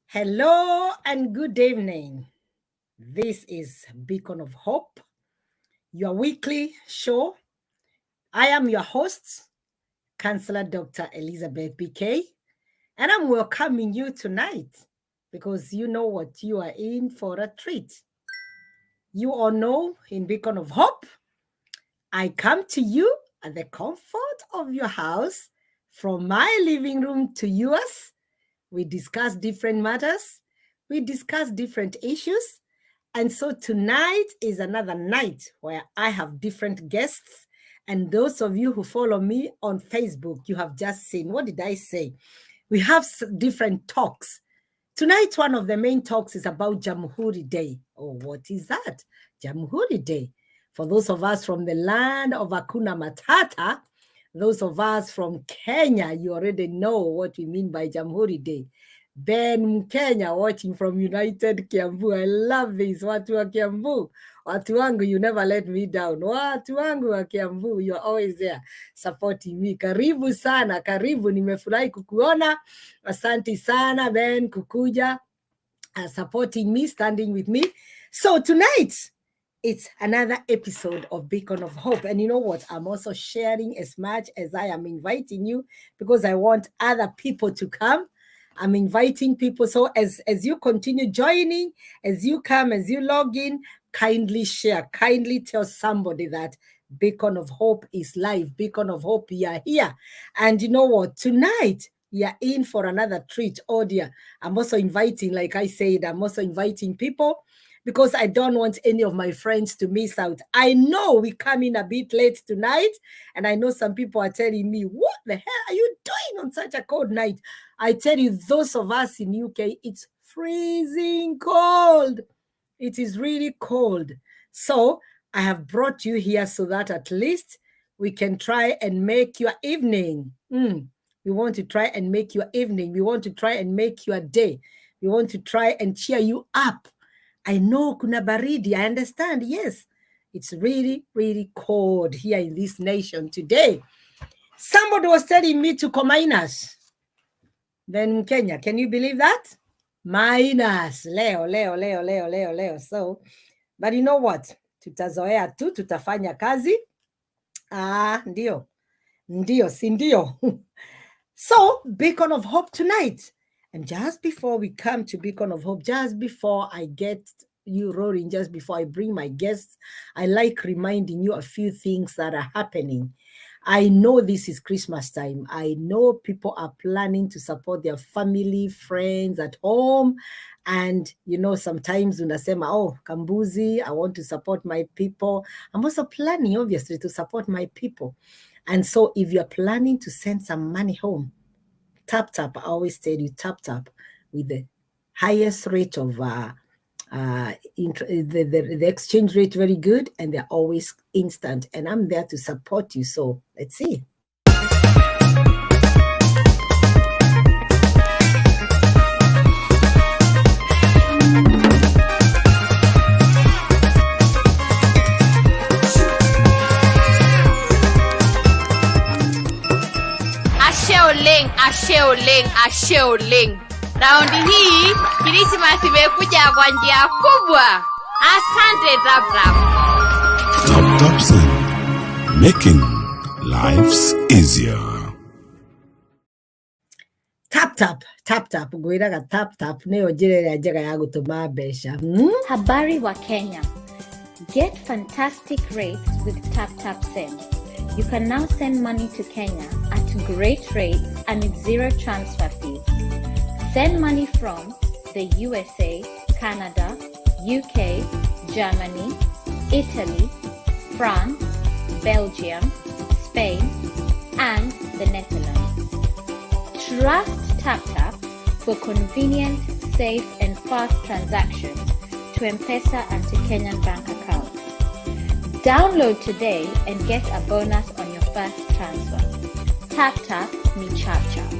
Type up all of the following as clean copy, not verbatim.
Hello and good evening. This is Beacon of Hope, your weekly show. I am your host, Counselor Dr. Elizabeth BK, and I'm welcoming you tonight because you know what, you are in for a treat. You all know in Beacon of Hope, I come to you at the comfort of your house, from my living room to yours. We discuss different matters, we discuss different issues. And so tonight is another night where I have different guests. And those of you who follow me on Facebook, you have just seen, what did I say? We have different talks. Tonight, one of the main talks is about Jamhuri Day. Oh, what is that? Jamhuri Day. For those of us from the land of Hakuna Matata, those of us from Kenya, you already know what we mean by Jamhuri Day. Ben Kenya watching from United Kiambu. I love this. Watu wa Kiambu. Watu wangu, you never let me down. Watu wangu wa Kiambu, you're always there supporting me. Karibu sana, karibu. Nimefurahi kukuona. Asante sana, Ben, kukuja, supporting me, standing with me. So tonight, it's another episode of Beacon of Hope. And you know what? I'm also sharing as much as I am inviting you because I want other people to come. I'm inviting people. So as you continue joining, as you come, as you log in, kindly share, kindly tell somebody that Beacon of Hope is live. Beacon of Hope, you are here. And you know what? Tonight, you're in for another treat. Oh dear. I'm also inviting, like I said, I'm also inviting people because I don't want any of my friends to miss out. I know we come in a bit late tonight, and I know some people are telling me, what the hell are you doing on such a cold night? I tell you, those of us in UK, it's freezing cold. It is really cold. So I have brought you here so that at least we can try and make your evening. We want to try and make your evening. We want to try and make your day. We want to try and cheer you up. I know kuna baridi, I understand, yes. It's really, really cold here in this nation today. Somebody was telling me to come minus. Then Kenya, can you believe that? Minus, leo. So, but you know what? Tutazoea tu, tutafanya kazi. Ndio, si ndio. So, Beacon of Hope tonight. And just before we come to Beacon of Hope, just before I get you rolling, just before I bring my guests, I like reminding you a few things that are happening. I know this is Christmas time. I know people are planning to support their family, friends at home. And, you know, sometimes unasema, oh, Kambuzi, I want to support my people. I'm also planning, obviously, to support my people. And so if you're planning to send some money home, tap. I always tell you, tap with the highest rate of the exchange rate, very good, and they're always instant. And I'm there to support you. So let's see. Ashe Oleng. Raundi hii Krismasi imekuja kwa njia kubwa. Asante TapTap. TapTap Send, making lives easier. TapTap gwiraga TapTap niyo njira njega ya gutuma mbeca. Habari wa Kenya. Get fantastic rates with TapTap Send. You can now send money to Kenya at great rates and with zero transfer fees. Send money from the USA, Canada, UK, Germany, Italy, France, Belgium, Spain, and the Netherlands. Trust TapTap for convenient, safe, and fast transactions to M-Pesa and to Kenyan bank accounts. Download today and get a bonus on your first transfer. TapTap ni chap-chap.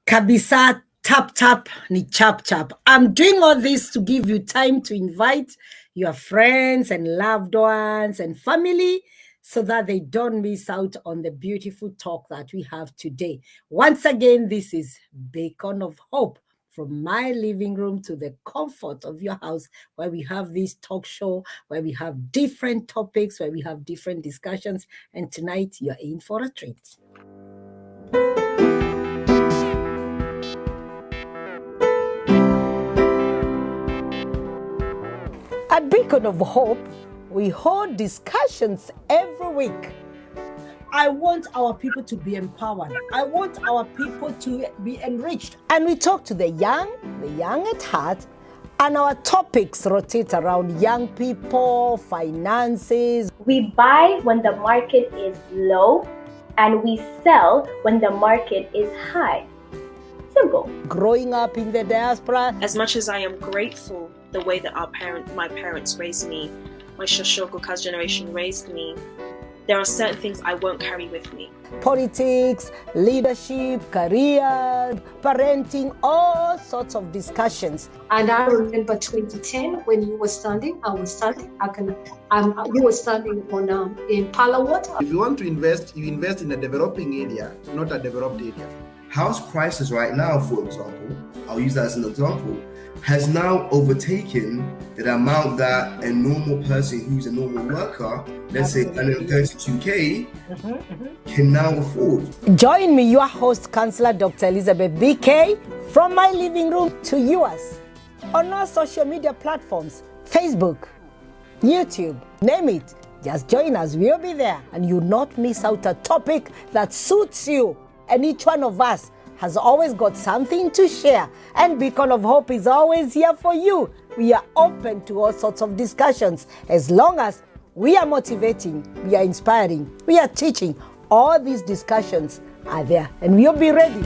Kabisa, TapTap ni chap-chap. I'm doing all this to give you time to invite your friends and loved ones and family so that they don't miss out on the beautiful talk that we have today. Once again, this is Beacon of Hope, from my living room to the comfort of your house, where we have this talk show, where we have different topics, where we have different discussions. And tonight, you're in for a treat. At Beacon of Hope, we hold discussions every week. I want our people to be empowered. I want our people to be enriched. And we talk to the young at heart, and our topics rotate around young people, finances. We buy when the market is low, and we sell when the market is high. Simple. Growing up in the diaspora. As much as I am grateful the way that my parents raised me, my Shoshoku Kaz generation raised me, there are certain things I won't carry with me. Politics, leadership, career, parenting, all sorts of discussions. And I remember 2010 when you were standing, I was standing. You were standing on in Pala Water. If you want to invest, you invest in a developing area, not a developed area. House prices right now, for example, I'll use that as an example, has now overtaken the amount that a normal person who's a normal worker, let's say 132K, can now afford. Join me, your host, Councillor Dr. Elizabeth BK, from my living room to yours, on all social media platforms, Facebook, YouTube, name it. Just join us, we'll be there, and you'll not miss out a topic that suits you. And each one of us has always got something to share. And Beacon of Hope is always here for you. We are open to all sorts of discussions. As long as we are motivating, we are inspiring, we are teaching, all these discussions are there. And we'll be ready.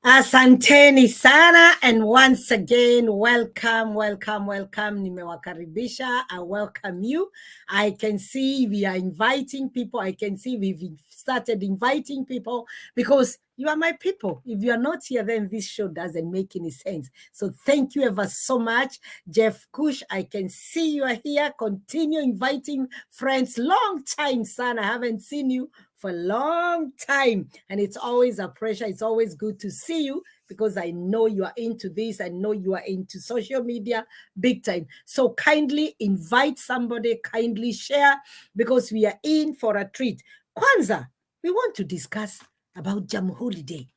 Asanteni sana, and once again, welcome. Nimewakaribisha. I welcome you. I can see we are inviting people. I can see we've started inviting people because you are my people. If you are not here, then this show doesn't make any sense. So thank you ever so much. Jeff Kush, I can see you are here. Continue inviting friends. Long time, son. I haven't seen you for a long time, and it's always a pleasure. It's always good to see you because I know you are into this. I know you are into social media big time. So kindly invite somebody, kindly share, because we are in for a treat. Kwanza, we want to discuss about Jamhuri Day.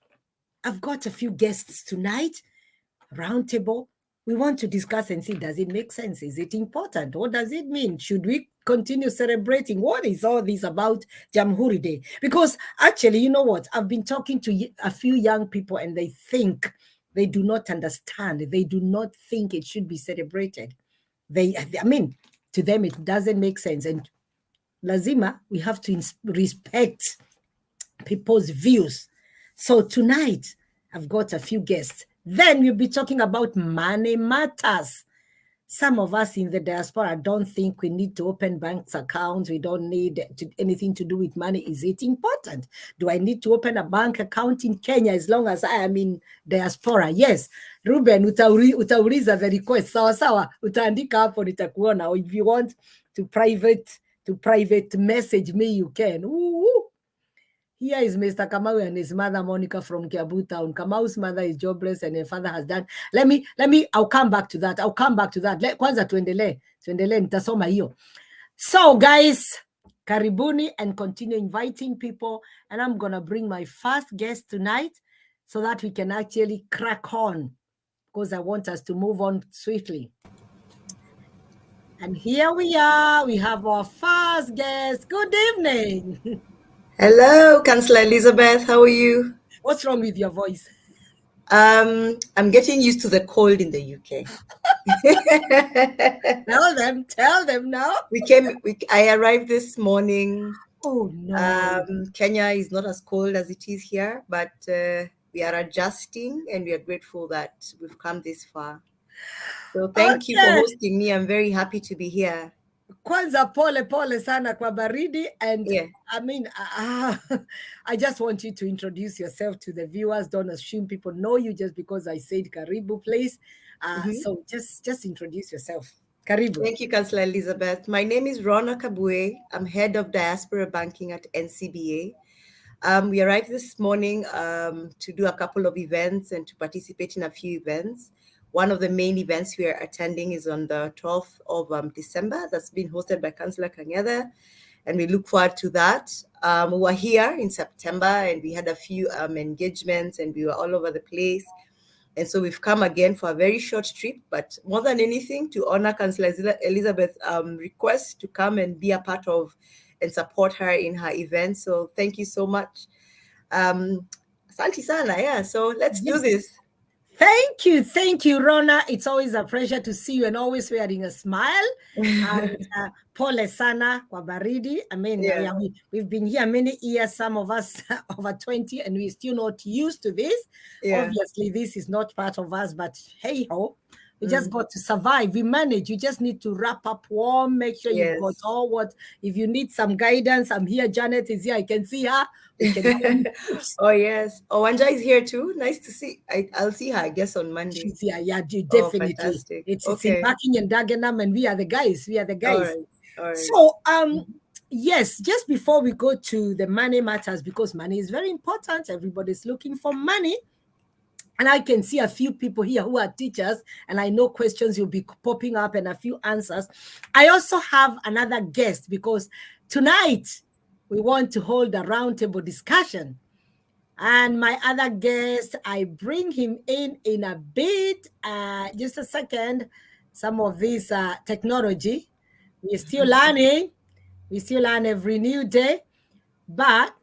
I've got a few guests tonight, roundtable. We want to discuss and see, does it make sense? Is it important? What does it mean? Should we continue celebrating? What is all this about Jamhuri Day? Because actually, you know what? I've been talking to a few young people, and they do not understand. They do not think it should be celebrated. To them, it doesn't make sense. And lazima, we have to respect people's views. So tonight, I've got a few guests. Then we'll be talking about money matters. Some of us in the diaspora don't think we need to open bank accounts. We don't need anything to do with money. Is it important? Do I need to open a bank account in Kenya as long as I am in diaspora? Yes. Ruben, utauliza the request. Sawa, utaandika hapo nitakuona. Or if you want to private message me, you can. Ooh. Here is Mr. Kamau and his mother, Monica, from Kiabu Town. Kamau's mother is jobless and her father has done. I'll come back to that. Kwanza tuendelee, nitasoma hiyo. So guys, karibuni, and continue inviting people. And I'm going to bring my first guest tonight so that we can actually crack on, because I want us to move on swiftly. And here we are. We have our first guest. Good evening. Hello, Councillor Elizabeth. How are you? What's wrong with your voice? I'm getting used to the cold in the UK. Tell them now. I arrived this morning. Oh no. Kenya is not as cold as it is here, but we are adjusting, and we are grateful that we've come this far. So thank you for hosting me. I'm very happy to be here. Kwanza pole sana kwa baridi. And Yeah. I mean, I just want you to introduce yourself to the viewers. Don't assume people know you just because I said Karibu, please. So just introduce yourself. Karibu. Thank you, Councillor Elizabeth. My name is Rona Kabue. I'm head of diaspora banking at NCBA. We arrived this morning to do a couple of events and to participate in a few events. One of the main events we are attending is on the 12th of December. That's been hosted by Councillor Kangeda, and we look forward to that. We were here in September and we had a few engagements and we were all over the place. And so we've come again for a very short trip, but more than anything, to honor Councillor Elizabeth's request to come and be a part of and support her in her event. So thank you so much. Asante sana, yeah. So let's do this. Thank you, Rona. It's always a pleasure to see you and always wearing a smile. And pole sana kwa baridi. I mean, Yeah. we've been here many years, some of us over 20, and we're still not used to this. Yeah. Obviously, this is not part of us, but hey ho, we just got to survive. We manage. You just need to wrap up warm, make sure you've got all what. If you need some guidance, I'm here. Janet is here. I can see her. We can Oh, yes. Wanja is here too. Nice to see. I'll see her, I guess, on Monday. She's here. Yeah, definitely. Fantastic. It's Okay. in Barking and Dagenham, and we are the guys. We are the guys. All right. So, yes, just before we go to the money matters, because money is very important. Everybody's looking for money. And I can see a few people here who are teachers, and I know questions will be popping up and a few answers. I also have another guest because tonight we want to hold a roundtable discussion. And my other guest, I bring him in a bit. Just a second. Some of this technology, we're still learning. We still learn every new day. But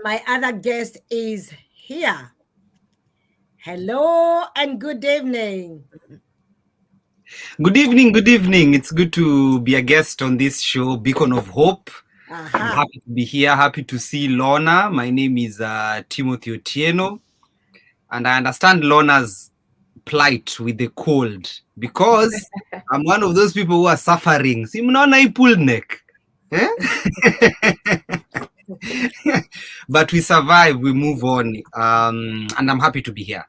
my other guest is here. Hello and good evening. Good evening. It's good to be a guest on this show, Beacon of Hope. I'm happy to be here. Happy to see Lorna. My name is Timothy Otieno. And I understand Lorna's plight with the cold because I'm one of those people who are suffering. Si mnaona hii pulled neck. Eh? But we survive, we move on. And I'm happy to be here.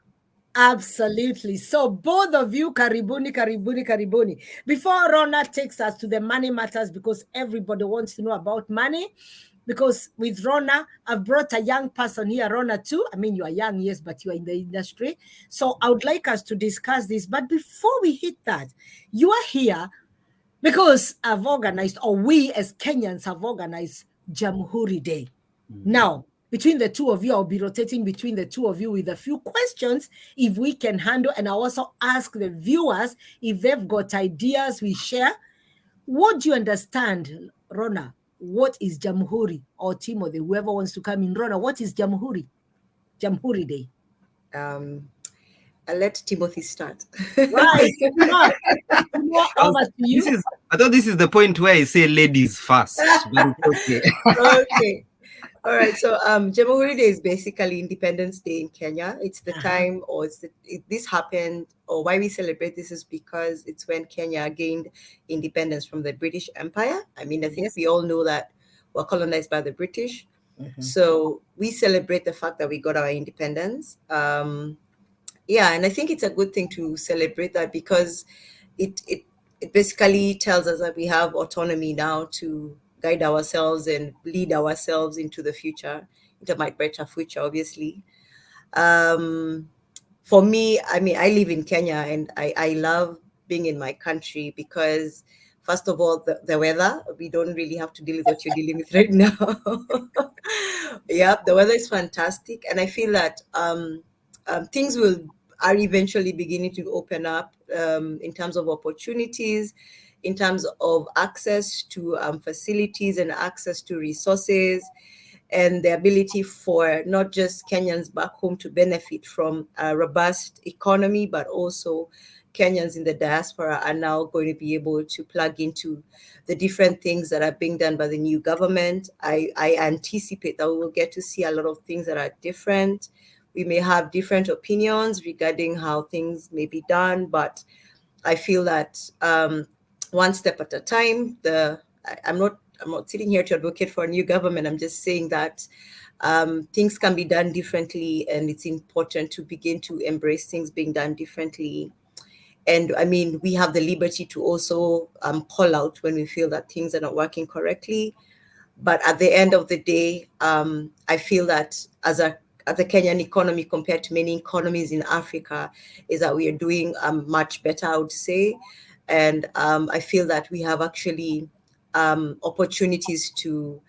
Absolutely. So both of you, karibuni. Before Rona takes us to the money matters, because everybody wants to know about money, because with Rona, I've brought a young person here, Rona too. I mean, you are young, yes, but you are in the industry. So I would like us to discuss this. But before we hit that, you are here because I've organized, or we as Kenyans have organized Jamhuri Day. Now, between the two of you, I'll be rotating between the two of you with a few questions if we can handle. And I'll also ask the viewers if they've got ideas we share. What do you understand, Rona? What is Jamhuri, or Timothy, whoever wants to come in? Rona, what is Jamhuri? Jamhuri Day. I'll let Timothy start. Right. Over to you. I thought this is the point where I say ladies first. But okay. Okay. All right. So Jamhuri Day is basically Independence Day in Kenya. It's the time, or this happened, or why we celebrate this is because it's when Kenya gained independence from the British Empire. I mean, I think we all know that we're colonized by the British. So we celebrate the fact that we got our independence. Yeah, and I think it's a good thing to celebrate that because it basically tells us that we have autonomy now to guide ourselves and lead ourselves into the future, into my better future, obviously. For me, I mean, I live in Kenya and I love being in my country because, first of all, the weather, we don't really have to deal with what you're dealing with right now. Yeah, the weather is fantastic. And I feel that things are eventually beginning to open up in terms of opportunities, in terms of access to facilities and access to resources, and the ability for not just Kenyans back home to benefit from a robust economy, but also Kenyans in the diaspora are now going to be able to plug into the different things that are being done by the new government. I anticipate that we will get to see a lot of things that are different. We may have different opinions regarding how things may be done, but I feel that one step at a time. I'm not sitting here to advocate for a new government. I'm just saying that things can be done differently, and it's important to begin to embrace things being done differently. And I mean, we have the liberty to also call out when we feel that things are not working correctly. But at the end of the day, I feel that as the Kenyan economy compared to many economies in Africa is that we are doing much better, I would say. And I feel that we have actually opportunities to,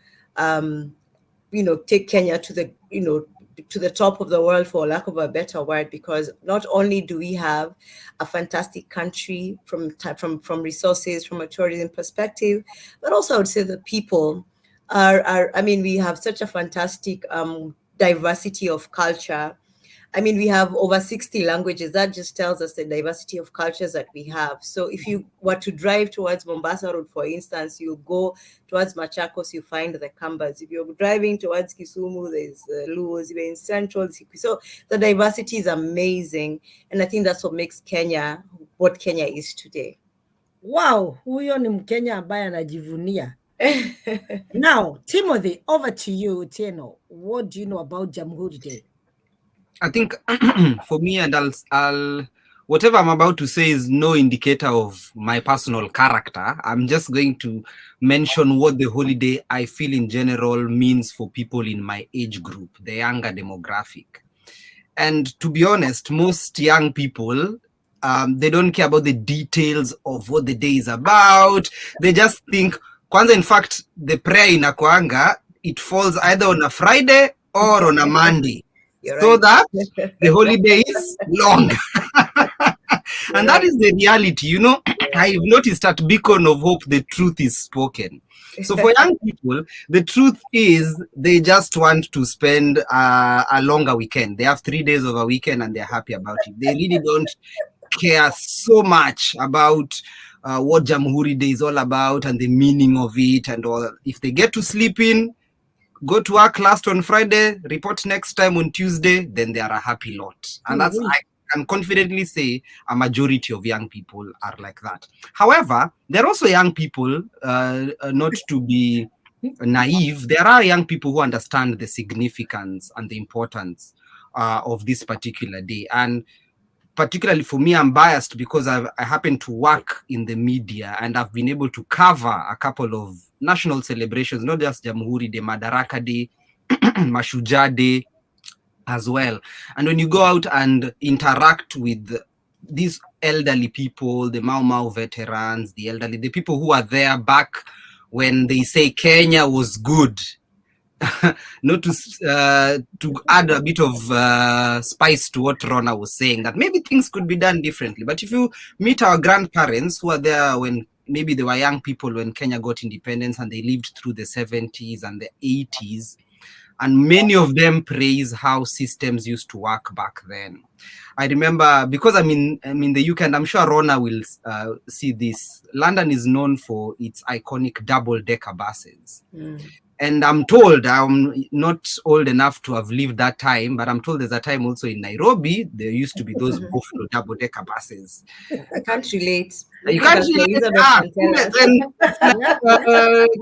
take Kenya to the, to the top of the world, for lack of a better word, because not only do we have a fantastic country from resources, from a tourism perspective, but also I would say the people we have such a fantastic diversity of culture. I mean, we have over 60 languages. That just tells us the diversity of cultures that we have. So if you were to drive towards Mombasa Road, for instance, you go towards Machakos, you find the Kambas. If you're driving towards Kisumu, there's Luos. You're in Central. So the diversity is amazing. And I think that's what makes Kenya what Kenya is today. Wow, huyo ni Mkenya ambaye anajivunia. Now, Timothy, over to you, Tieno. What do you know about Jamhuri Day? I think for me, and I'll whatever I'm about to say is no indicator of my personal character. I'm just going to mention what the holiday I feel in general means for people in my age group, the younger demographic. And to be honest, most young people, they don't care about the details of what the day is about. They just think, kwanza, in fact, the prayer in Akwanga, it falls either on a Friday or on a Monday. So that the holiday is long. And that is the reality. I've noticed at Beacon of Hope, the truth is spoken. So for young people, the truth is they just want to spend a longer weekend. They have 3 days of a weekend and they're happy about it. They really don't care so much about what Jamhuri Day is all about and the meaning of it and all. If they get to sleep in, go to work last on Friday, report next time on Tuesday, then they are a happy lot. And that's, I can confidently say, a majority of young people are like that. However, there are also young people, not to be naive, there are young people who understand the significance and the importance of this particular day. And particularly for me, I'm biased because I happen to work in the media and I've been able to cover a couple of national celebrations, not just Jamhuri Day, Madaraka Day, Mashujaa Day as well. And when you go out and interact with these elderly people, the Mau Mau veterans, the elderly, the people who are there back when they say Kenya was good, not to add a bit of spice to what Rona was saying, that maybe things could be done differently. But if you meet our grandparents who are there when maybe they were young people when Kenya got independence and they lived through the 70s and the 80s, and many of them praise how systems used to work back then. I remember, because I'm in the UK, and I'm sure Rona will see this, London is known for its iconic double-decker buses. And I'm told, I'm not old enough to have lived that time, but I'm told there's a time also in Nairobi, there used to be those Buffalo double-decker buses. I can't relate. You can't relate.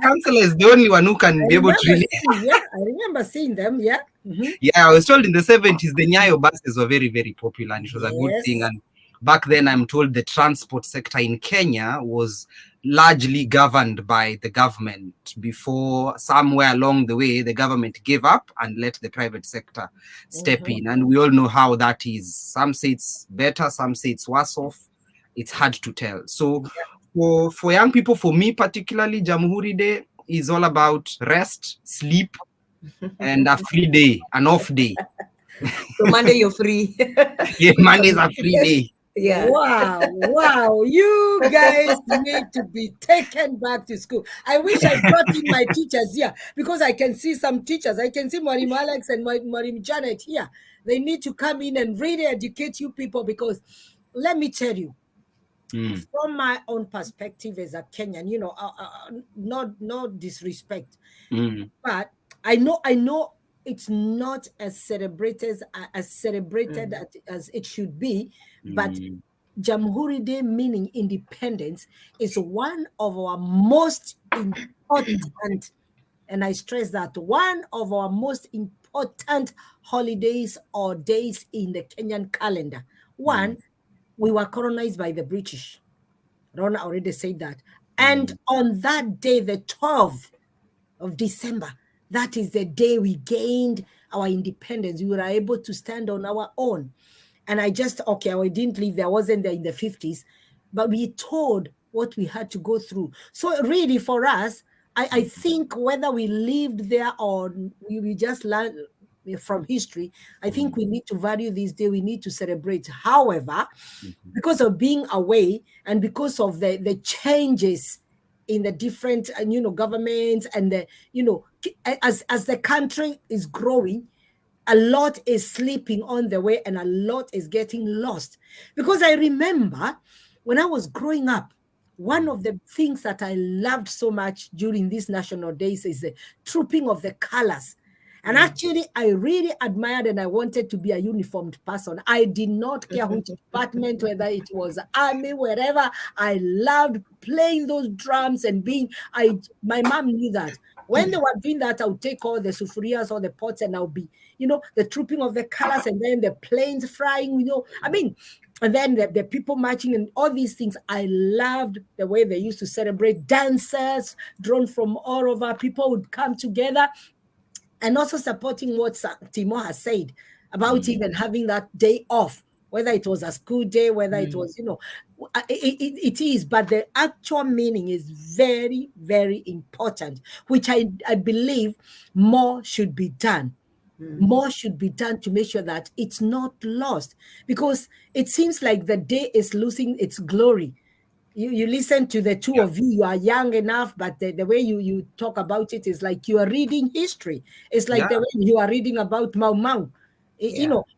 Councillor is the only one who can be able to relate. Yeah, I remember seeing them, yeah. Yeah, I was told in the 70s, the Nyayo buses were very, very popular, and it was a good thing. And back then, I'm told the transport sector in Kenya was largely governed by the government before somewhere along the way, the government gave up and let the private sector step in. And we all know how that is. Some say it's better, some say it's worse off. It's hard to tell. So for young people, for me particularly, Jamhuri Day is all about rest, sleep, and a free day, an off day. So Monday you're free. Yeah, Monday is a free day. Yeah. Wow. You guys need to be taken back to school. I wish I brought in my teachers here because I can see some teachers. I can see Marim Alex and Marim Janet here. They need to come in and really educate you people, because let me tell you, from my own perspective as a Kenyan, not disrespect, but I know it's not as celebrated as it should be, but Jamhuri Day, meaning independence, is one of our most important, and I stress that, one of our most important holidays or days in the Kenyan calendar. One, we were colonized by the British. Rona already said that. And on that day, the 12th of December, that is the day we gained our independence. We were able to stand on our own. And I didn't live there. I wasn't there in the 50s, but we told what we had to go through. So really for us, I think whether we lived there or we just learned from history, I think we need to value this day. We need to celebrate. However, because of being away and because of the changes in the different governments and as the country is growing, a lot is slipping on the way and a lot is getting lost. Because I remember when I was growing up, one of the things that I loved so much during these national days is the trooping of the colors. And actually, I really admired and I wanted to be a uniformed person. I did not care which department, whether it was army, wherever. I loved playing those drums and my mom knew that. When they were doing that, I would take all the sufurias or the pots and I'll be, the trooping of the colors and then the planes flying, and then the people marching and all these things. I loved the way they used to celebrate, dancers drawn from all over. People would come together. And also supporting what Timo has said about even having that day off, whether it was a school day, whether it was, it is, but the actual meaning is very, very important, which I believe more should be done. More should be done to make sure that it's not lost, because it seems like the day is losing its glory. You listen to the two of you, you are young enough, but the way you talk about it is like you are reading history. It's like the way you are reading about Mau Mau.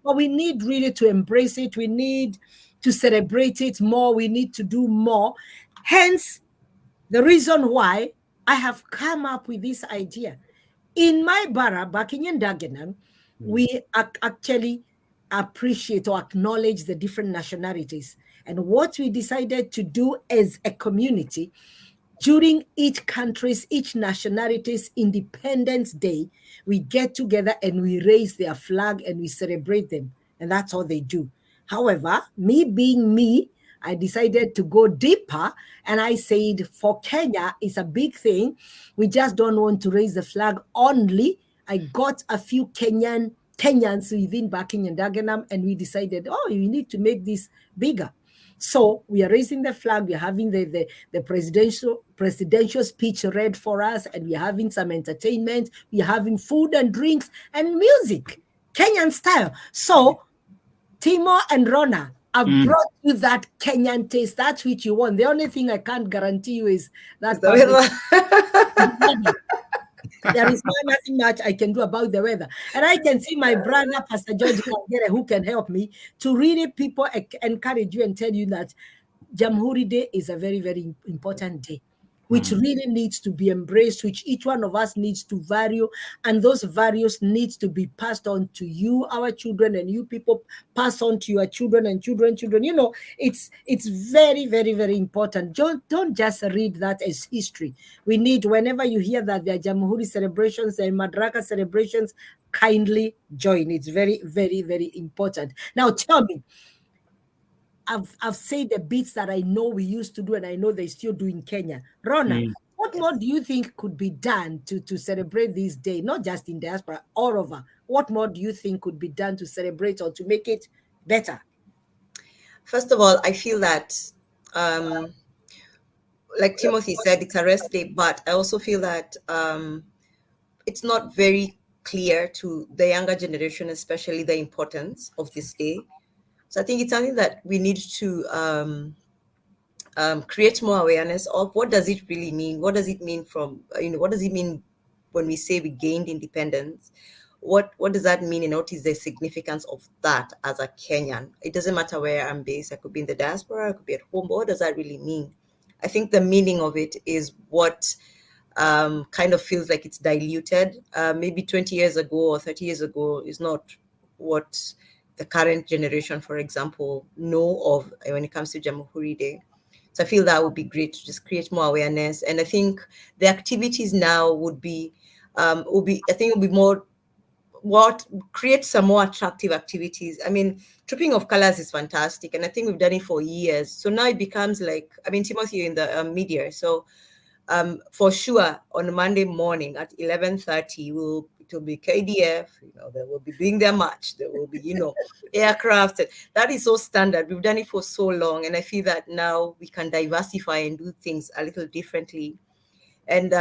But we need really to embrace it. We need to celebrate it more. We need to do more. Hence, the reason why I have come up with this idea. In my bara, back in Dagenham, we actually appreciate or acknowledge the different nationalities. And what we decided to do as a community, during each country's, each nationality's Independence Day, we get together and we raise their flag and we celebrate them. And that's all they do. However, me being me, I decided to go deeper and I said, for Kenya, it's a big thing. We just don't want to raise the flag only. I got a few Kenyans within Barking and Dagenham, and we decided, we need to make this bigger. So we are raising the flag. We are having the presidential speech read for us, and we are having some entertainment. We are having food and drinks and music, Kenyan style. So Timo and Rona, I've brought you that Kenyan taste. That's what you want. The only thing I can't guarantee you is that there is nothing much I can do about the weather. And I can see my brother, Pastor George Kangere, who can help me to really people encourage you and tell you that Jamhuri Day is a very, very important day, which really needs to be embraced, which each one of us needs to value. And those values needs to be passed on to you, our children, and you people pass on to your children and children. It's very, very, very important. Don't just read that as history. We need, whenever you hear that there are Jamhuri celebrations and Madaraka celebrations, kindly join. It's very, very, very important. Now tell me, I've said the bits that I know we used to do and I know they still do in Kenya. Rona, what more do you think could be done to celebrate this day, not just in diaspora, all over? What more do you think could be done to celebrate or to make it better? First of all, I feel that, like Timothy said, it's a rest day, but I also feel that it's not very clear to the younger generation, especially the importance of this day. So I think it's something that we need to create more awareness of. What does it really mean? What does it mean what does it mean when we say we gained independence? What does that mean, and what is the significance of that as a Kenyan? It doesn't matter where I'm based. I could be in the diaspora, I could be at home, but what does that really mean? I think the meaning of it is what kind of feels like it's diluted. Maybe 20 years ago or 30 years ago is not what the current generation, for example, know of when it comes to Jamhuri Day. So I feel that would be great to just create more awareness. And I think the activities now would be more what create some more attractive activities. I mean, Trooping of Colors is fantastic, and I think we've done it for years. So now it becomes like, I mean, Timothy, you're in the media, so for sure on Monday morning at 11:30, it will be KDF. They will be doing their march. There will be, aircraft. That is so standard. We've done it for so long, and I feel that now we can diversify and do things a little differently. And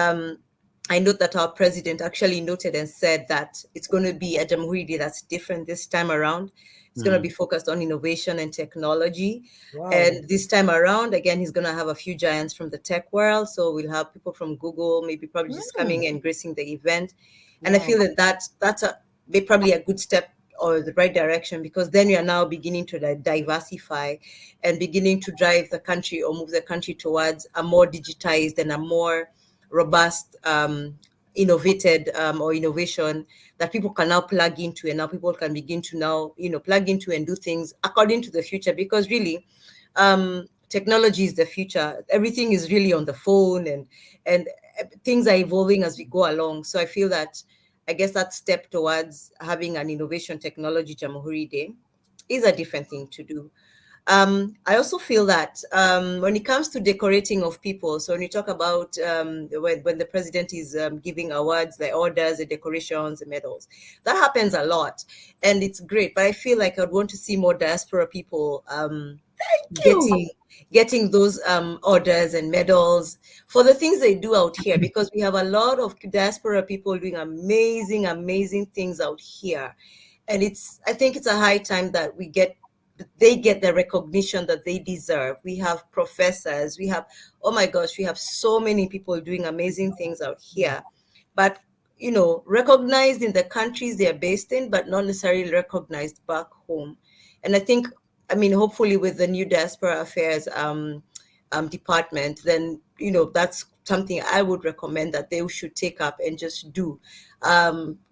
I note that our president actually noted and said that it's going to be a Jamhuri Day that's different this time around. It's going to be focused on innovation and technology. Wow. And this time around, again, he's going to have a few giants from the tech world. So we'll have people from Google, maybe probably just coming and gracing the event. And I feel that's probably a good step or the right direction, because then we are now beginning to diversify and beginning to drive the country or move the country towards a more digitized and a more robust, innovated or innovation that people can now plug into, and now people can begin to plug into and do things according to the future, because really technology is the future. Everything is really on the phone, and things are evolving as we go along. So I feel that, I guess, that step towards having an innovation technology Jamhuri Day is a different thing to do. I also feel that when it comes to decorating of people, so when you talk about when the president is giving awards, the orders, the decorations, the medals, that happens a lot, and it's great. But I feel like I'd want to see more diaspora people getting those orders and medals for the things they do out here, because we have a lot of diaspora people doing amazing things out here, and I think it's a high time that they get the recognition that they deserve. We have professors, we have so many people doing amazing things out here, but recognized in the countries they're based in, but not necessarily recognized back home. And I think, hopefully with the new diaspora affairs department, then that's something I would recommend that they should take up and just do.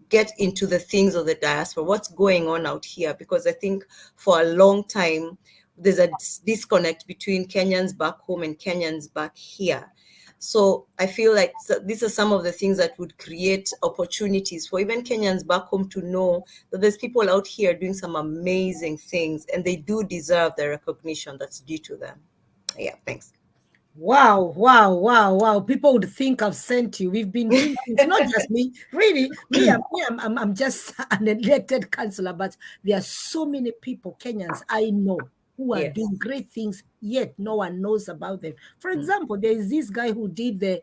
Get into the things of the diaspora, what's going on out here, because I think for a long time there's a disconnect between Kenyans back home and Kenyans back here. So I feel like these are some of the things that would create opportunities for even Kenyans back home to know that there's people out here doing some amazing things, and they do deserve the recognition that's due to them. Yeah, thanks. Wow. People would think I've sent you. We've been doing things, not just me, really. I'm just an elected councillor, but there are so many people, Kenyans I know, who are doing great things, yet no one knows about them. For example, there is this guy who did the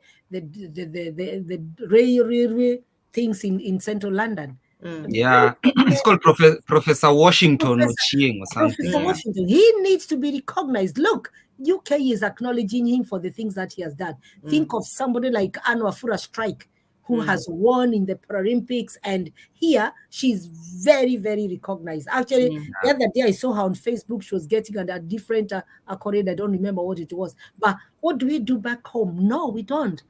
railway things in central London. Yeah, it's called Professor Washington Ochieng or something. Professor Washington, he needs to be recognized. Look, UK is acknowledging him for the things that he has done. Think of somebody like Anne Wafula Strike, who has won in the Paralympics, and here she's very, very recognized. Actually, the other day I saw her on Facebook. She was getting a different accolade. I don't remember what it was. But what do we do back home? No, we don't.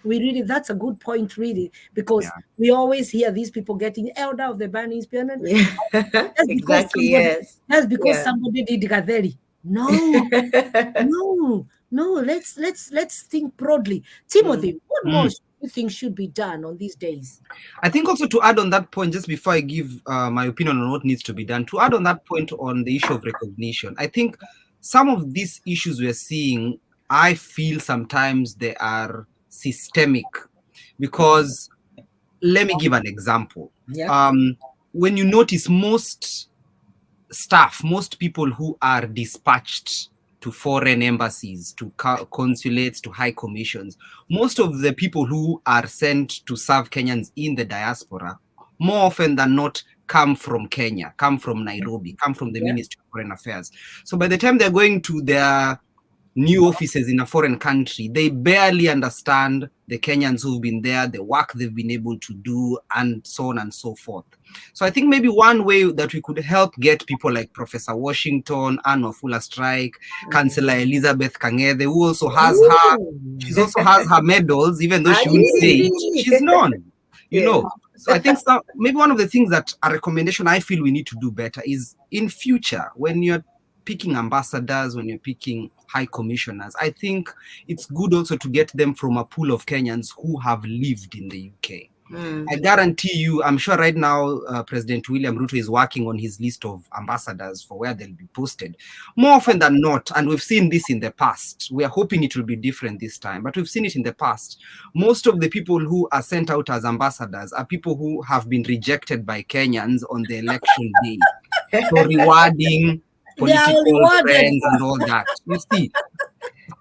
That's a good point, really, because we always hear these people getting Elder of the Burning Spear. Exactly, yes. That's because somebody did Gatheri. No. Let's think broadly. Timothy, what more you think should be done on these days? I think also, to add on that point, just before I give my opinion on what needs to be done, to add on that point on the issue of recognition, I think some of these issues we're seeing, I feel sometimes they are systemic, because let me give an example. When you notice most people who are dispatched to foreign embassies, to consulates, to high commissions, most of the people who are sent to serve Kenyans in the diaspora, more often than not, come from Kenya, come from Nairobi, come from the Ministry of Foreign Affairs. So by the time they're going to their new offices in a foreign country, they barely understand the Kenyans who've been there, the work they've been able to do, and so on and so forth. So I think maybe one way that we could help get people like Professor Washington, Anne Wafula Strike, Councillor Elizabeth Kang'ethe, who also has she also has her medals, even though she wouldn't say it, she's known, So I think maybe one of the things that a recommendation I feel we need to do better is in future, when you're picking ambassadors, when you're picking high commissioners, I think it's good also to get them from a pool of Kenyans who have lived in the UK. I guarantee you, I'm sure right now President William Ruto is working on his list of ambassadors for where they'll be posted. More often than not, and we've seen this in the past, we are hoping it will be different this time, but we've seen it in the past. Most of the people who are sent out as ambassadors are people who have been rejected by Kenyans on the election day. So rewarding political friends and all that. You see,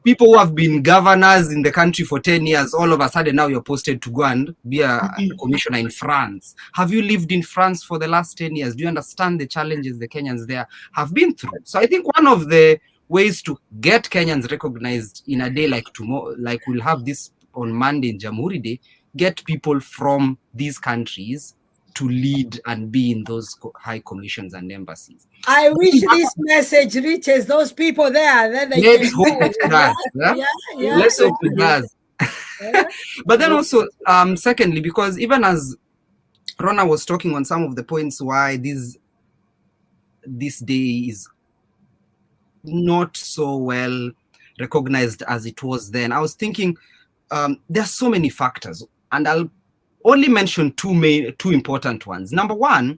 people who have been governors in the country for 10 years, all of a sudden now you're posted to go and be a commissioner in France. Have you lived in France for the last 10 years? Do you understand the challenges the Kenyans there have been through? So I think one of the ways to get Kenyans recognized in a day like tomorrow, like we'll have this on Monday in Jamhuri Day, get people from these countries to lead and be in those high commissions and embassies. I wish this message reaches those people there. Then they Let's hope it does. Let's hope it does. But then also, secondly, because even as Rona was talking on some of the points why this day is not so well recognized as it was then, I was thinking there are so many factors, and I'll only mention two important ones. Number one,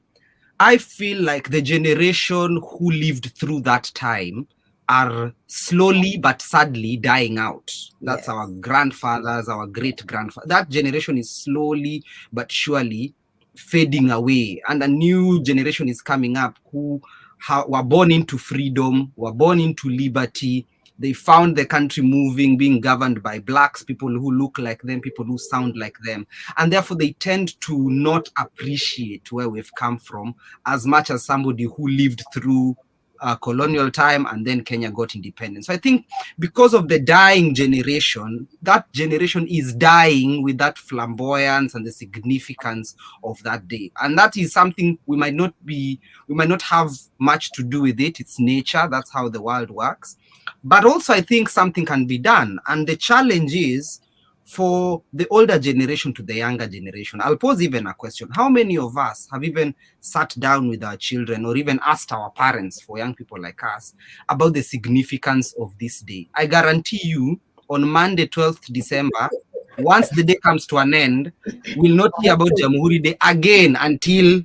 I feel like the generation who lived through that time are slowly but sadly dying out. That's our grandfathers, our great-grandfathers. That generation is slowly but surely fading away, and a new generation is coming up who were born into freedom, were born into liberty. They found the country moving, being governed by blacks, people who look like them, people who sound like them. And therefore, they tend to not appreciate where we've come from as much as somebody who lived through colonial time and then Kenya got independence. So I think because of the dying generation, that generation is dying with that flamboyance and the significance of that day. And that is something we might not have much to do with it. It's nature. That's how the world works. But also I think something can be done. And the challenge is for the older generation to the younger generation. I'll pose even a question. How many of us have even sat down with our children or even asked our parents, for young people like us, about the significance of this day? I guarantee you, on Monday, 12th December, once the day comes to an end, we'll not hear about Jamhuri Day again until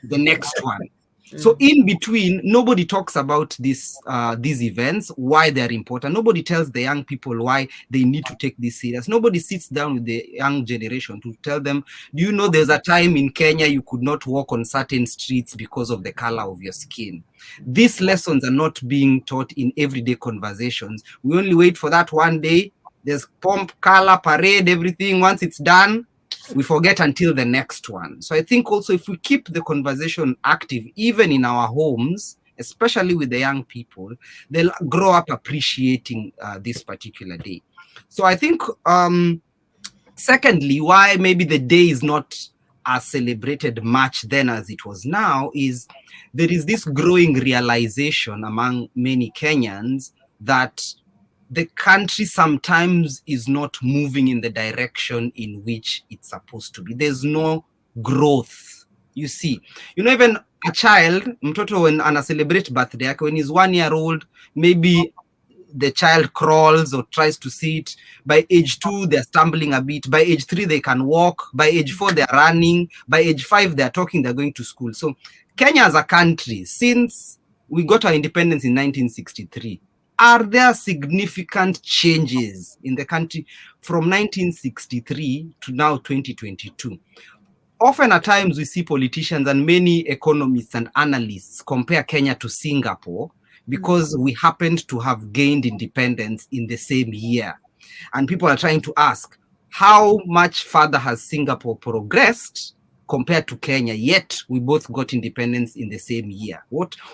the next one. So in between, nobody talks about these events, why they're important. Nobody tells the young people why they need to take this serious. Nobody sits down with the young generation to tell them, do you know there's a time in Kenya you could not walk on certain streets because of the color of your skin? These lessons are not being taught in everyday conversations. We only wait for that one day. There's pomp, color, parade, everything. Once it's done, we forget until the next one. So I think also if we keep the conversation active, even in our homes, especially with the young people, they'll grow up appreciating this particular day. So I think, secondly, why maybe the day is not as celebrated much then as it was now is there is this growing realization among many Kenyans that the country sometimes is not moving in the direction in which it's supposed to be. There's no growth, you see. You know, even a child, mtoto when ana celebrate birthday, when he's 1 year old, maybe the child crawls or tries to sit. By age 2, they're stumbling a bit. By age 3, they can walk. By age 4, they're running. By age 5, they're talking, they're going to school. So Kenya as a country, since we got our independence in 1963, are there significant changes in the country from 1963 to now 2022? Often at times we see politicians and many economists and analysts compare Kenya to Singapore because we happened to have gained independence in the same year. And people are trying to ask, how much further has Singapore progressed compared to Kenya, yet we both got independence in the same year?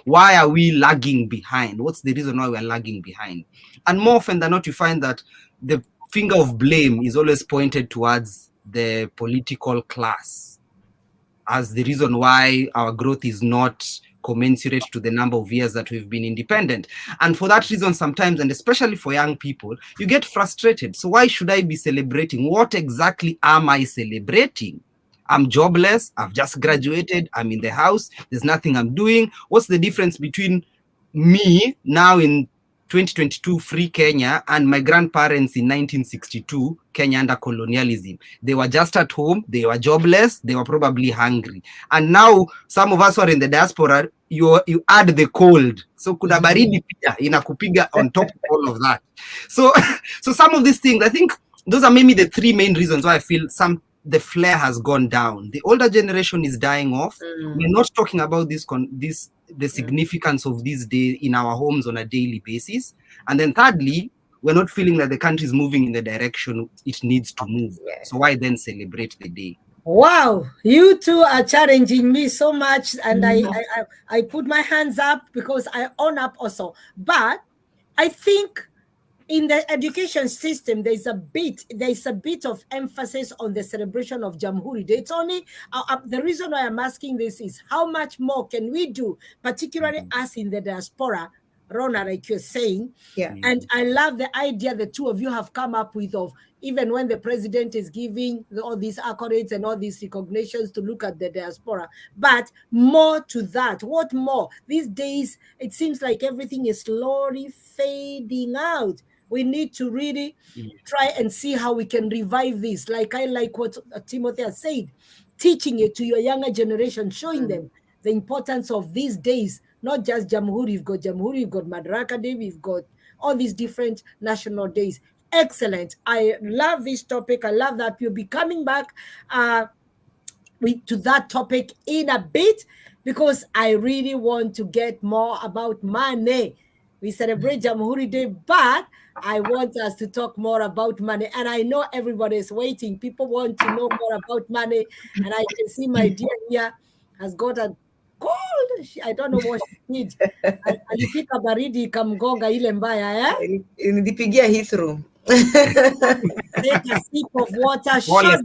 Why are we lagging behind? What's the reason why we're lagging behind? And more often than not, you find that the finger of blame is always pointed towards the political class as the reason why our growth is not commensurate to the number of years that we've been independent. And for that reason, sometimes, and especially for young people, you get frustrated. So why should I be celebrating? What exactly am I celebrating? I'm jobless, I've just graduated, I'm in the house, there's nothing I'm doing. What's the difference between me now in 2022 free Kenya and my grandparents in 1962 Kenya under colonialism? They were just at home, they were jobless, they were probably hungry. And now some of us who are in the diaspora, you add the cold. So kuna baridi pia inakupiga on top of all of that. So some of these things, I think those are maybe the three main reasons why I feel the flair has gone down. The older generation is dying off. We're not talking about the significance of this day in our homes on a daily basis. And then thirdly, we're not feeling that the country is moving in the direction it needs to move. So why then celebrate the day? Wow, you two are challenging me so much, and I put my hands up because I own up also. But I think in the education system, there's a bit of emphasis on the celebration of Jamhuri Day. It's only the reason why I'm asking this is how much more can we do, particularly us in the diaspora, Rona, like you're saying. Yeah. And I love the idea the two of you have come up with of even when the president is giving all these accolades and all these recognitions to look at the diaspora. But more to that, what more? These days, it seems like everything is slowly fading out. We need to really try and see how we can revive this. Like I like what Timothy has said, teaching it to your younger generation, showing them the importance of these days, not just Jamhuri. We've got Jamhuri, we've got Madaraka Day, we've got all these different national days. Excellent. I love this topic. I love that we'll be coming back to that topic in a bit because I really want to get more about money. We celebrate Jamhuri Day, but I want us to talk more about money. And I know everybody is waiting. People want to know more about money. And I can see my dear here has got a cold. I don't know what she did. Alifika baridi ikamgonga ile mbaya, eh? Nilipigia Heathrow. Take a sip of water. Short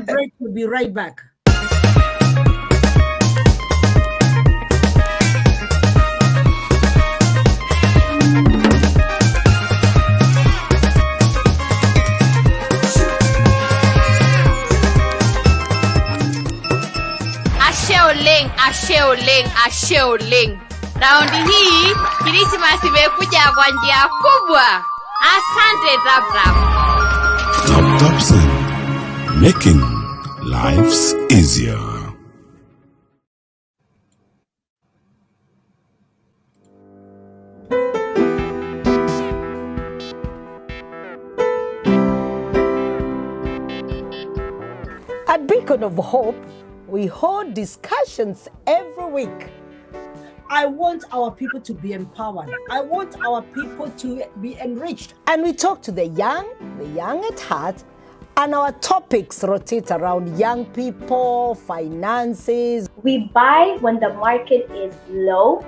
break. We'll be right back. Ashe Oleng. Raundi hii Krismasi imekuja kwa njia kubwa. Asante Tap. Tap Send, making lives easier. At Beacon of Hope, we hold discussions every week. I want our people to be empowered. I want our people to be enriched. And we talk to the young at heart, and our topics rotate around young people, finances. We buy when the market is low,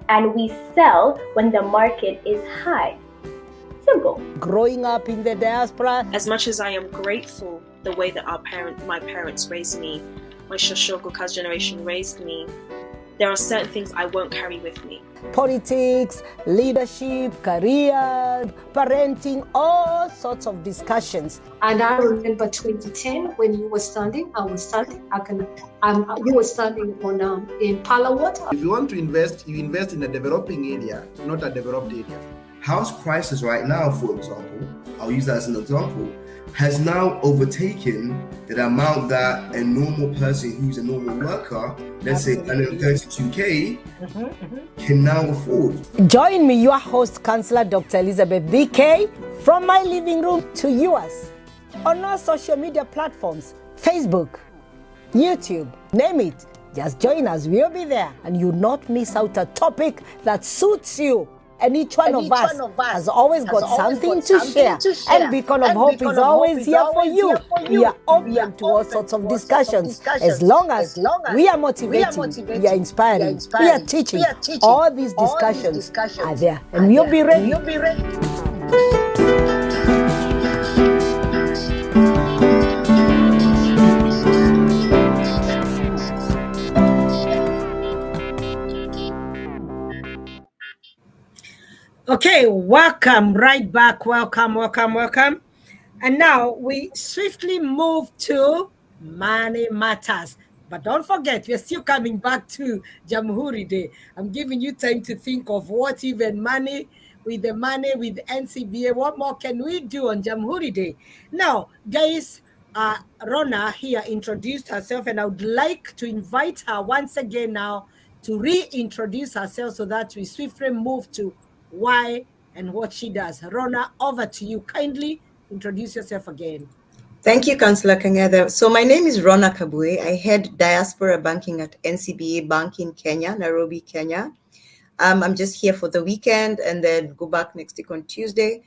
and we sell when the market is high. Simple. Growing up in the diaspora. As much as I am grateful the way that my parents raised me, my Shoshoku Kaz generation raised me, there are certain things I won't carry with me. Politics, leadership, career, parenting, all sorts of discussions. And I remember 2010 when you were standing, I was standing. You were standing on in Palawater. If you want to invest, you invest in a developing area, not a developed area. House prices right now, for example, I'll use that as an example, has now overtaken the amount that a normal person who's a normal worker, let's say earning 32K, can now afford. Join me, your host, Councillor Dr. Elizabeth BK, from my living room to yours, on all social media platforms, Facebook, YouTube, name it. Just join us, we'll be there, and you'll not miss out a topic that suits you. And each one of us has always got something to share. And Beacon of Hope is always here for you. We are open to all sorts of discussions. As long as we are motivating, we are inspiring, we are teaching. All these discussions are there. And we'll be ready. Okay, welcome right back. Welcome. And now we swiftly move to Money matters. But don't forget, we're still coming back to Jamhuri Day. I'm giving you time to think of what even money with NCBA, what more can we do on Jamhuri Day? Now, guys, Rona here introduced herself, and I would like to invite her once again now to reintroduce herself so that we swiftly move to why and what she does. Rona, over to you. Kindly introduce yourself again. Thank you, Councillor Kang'ethe. So my name is Rona Kabwe. I head diaspora banking at NCBA Bank in Kenya, Nairobi, Kenya. I'm just here for the weekend and then go back next week on Tuesday.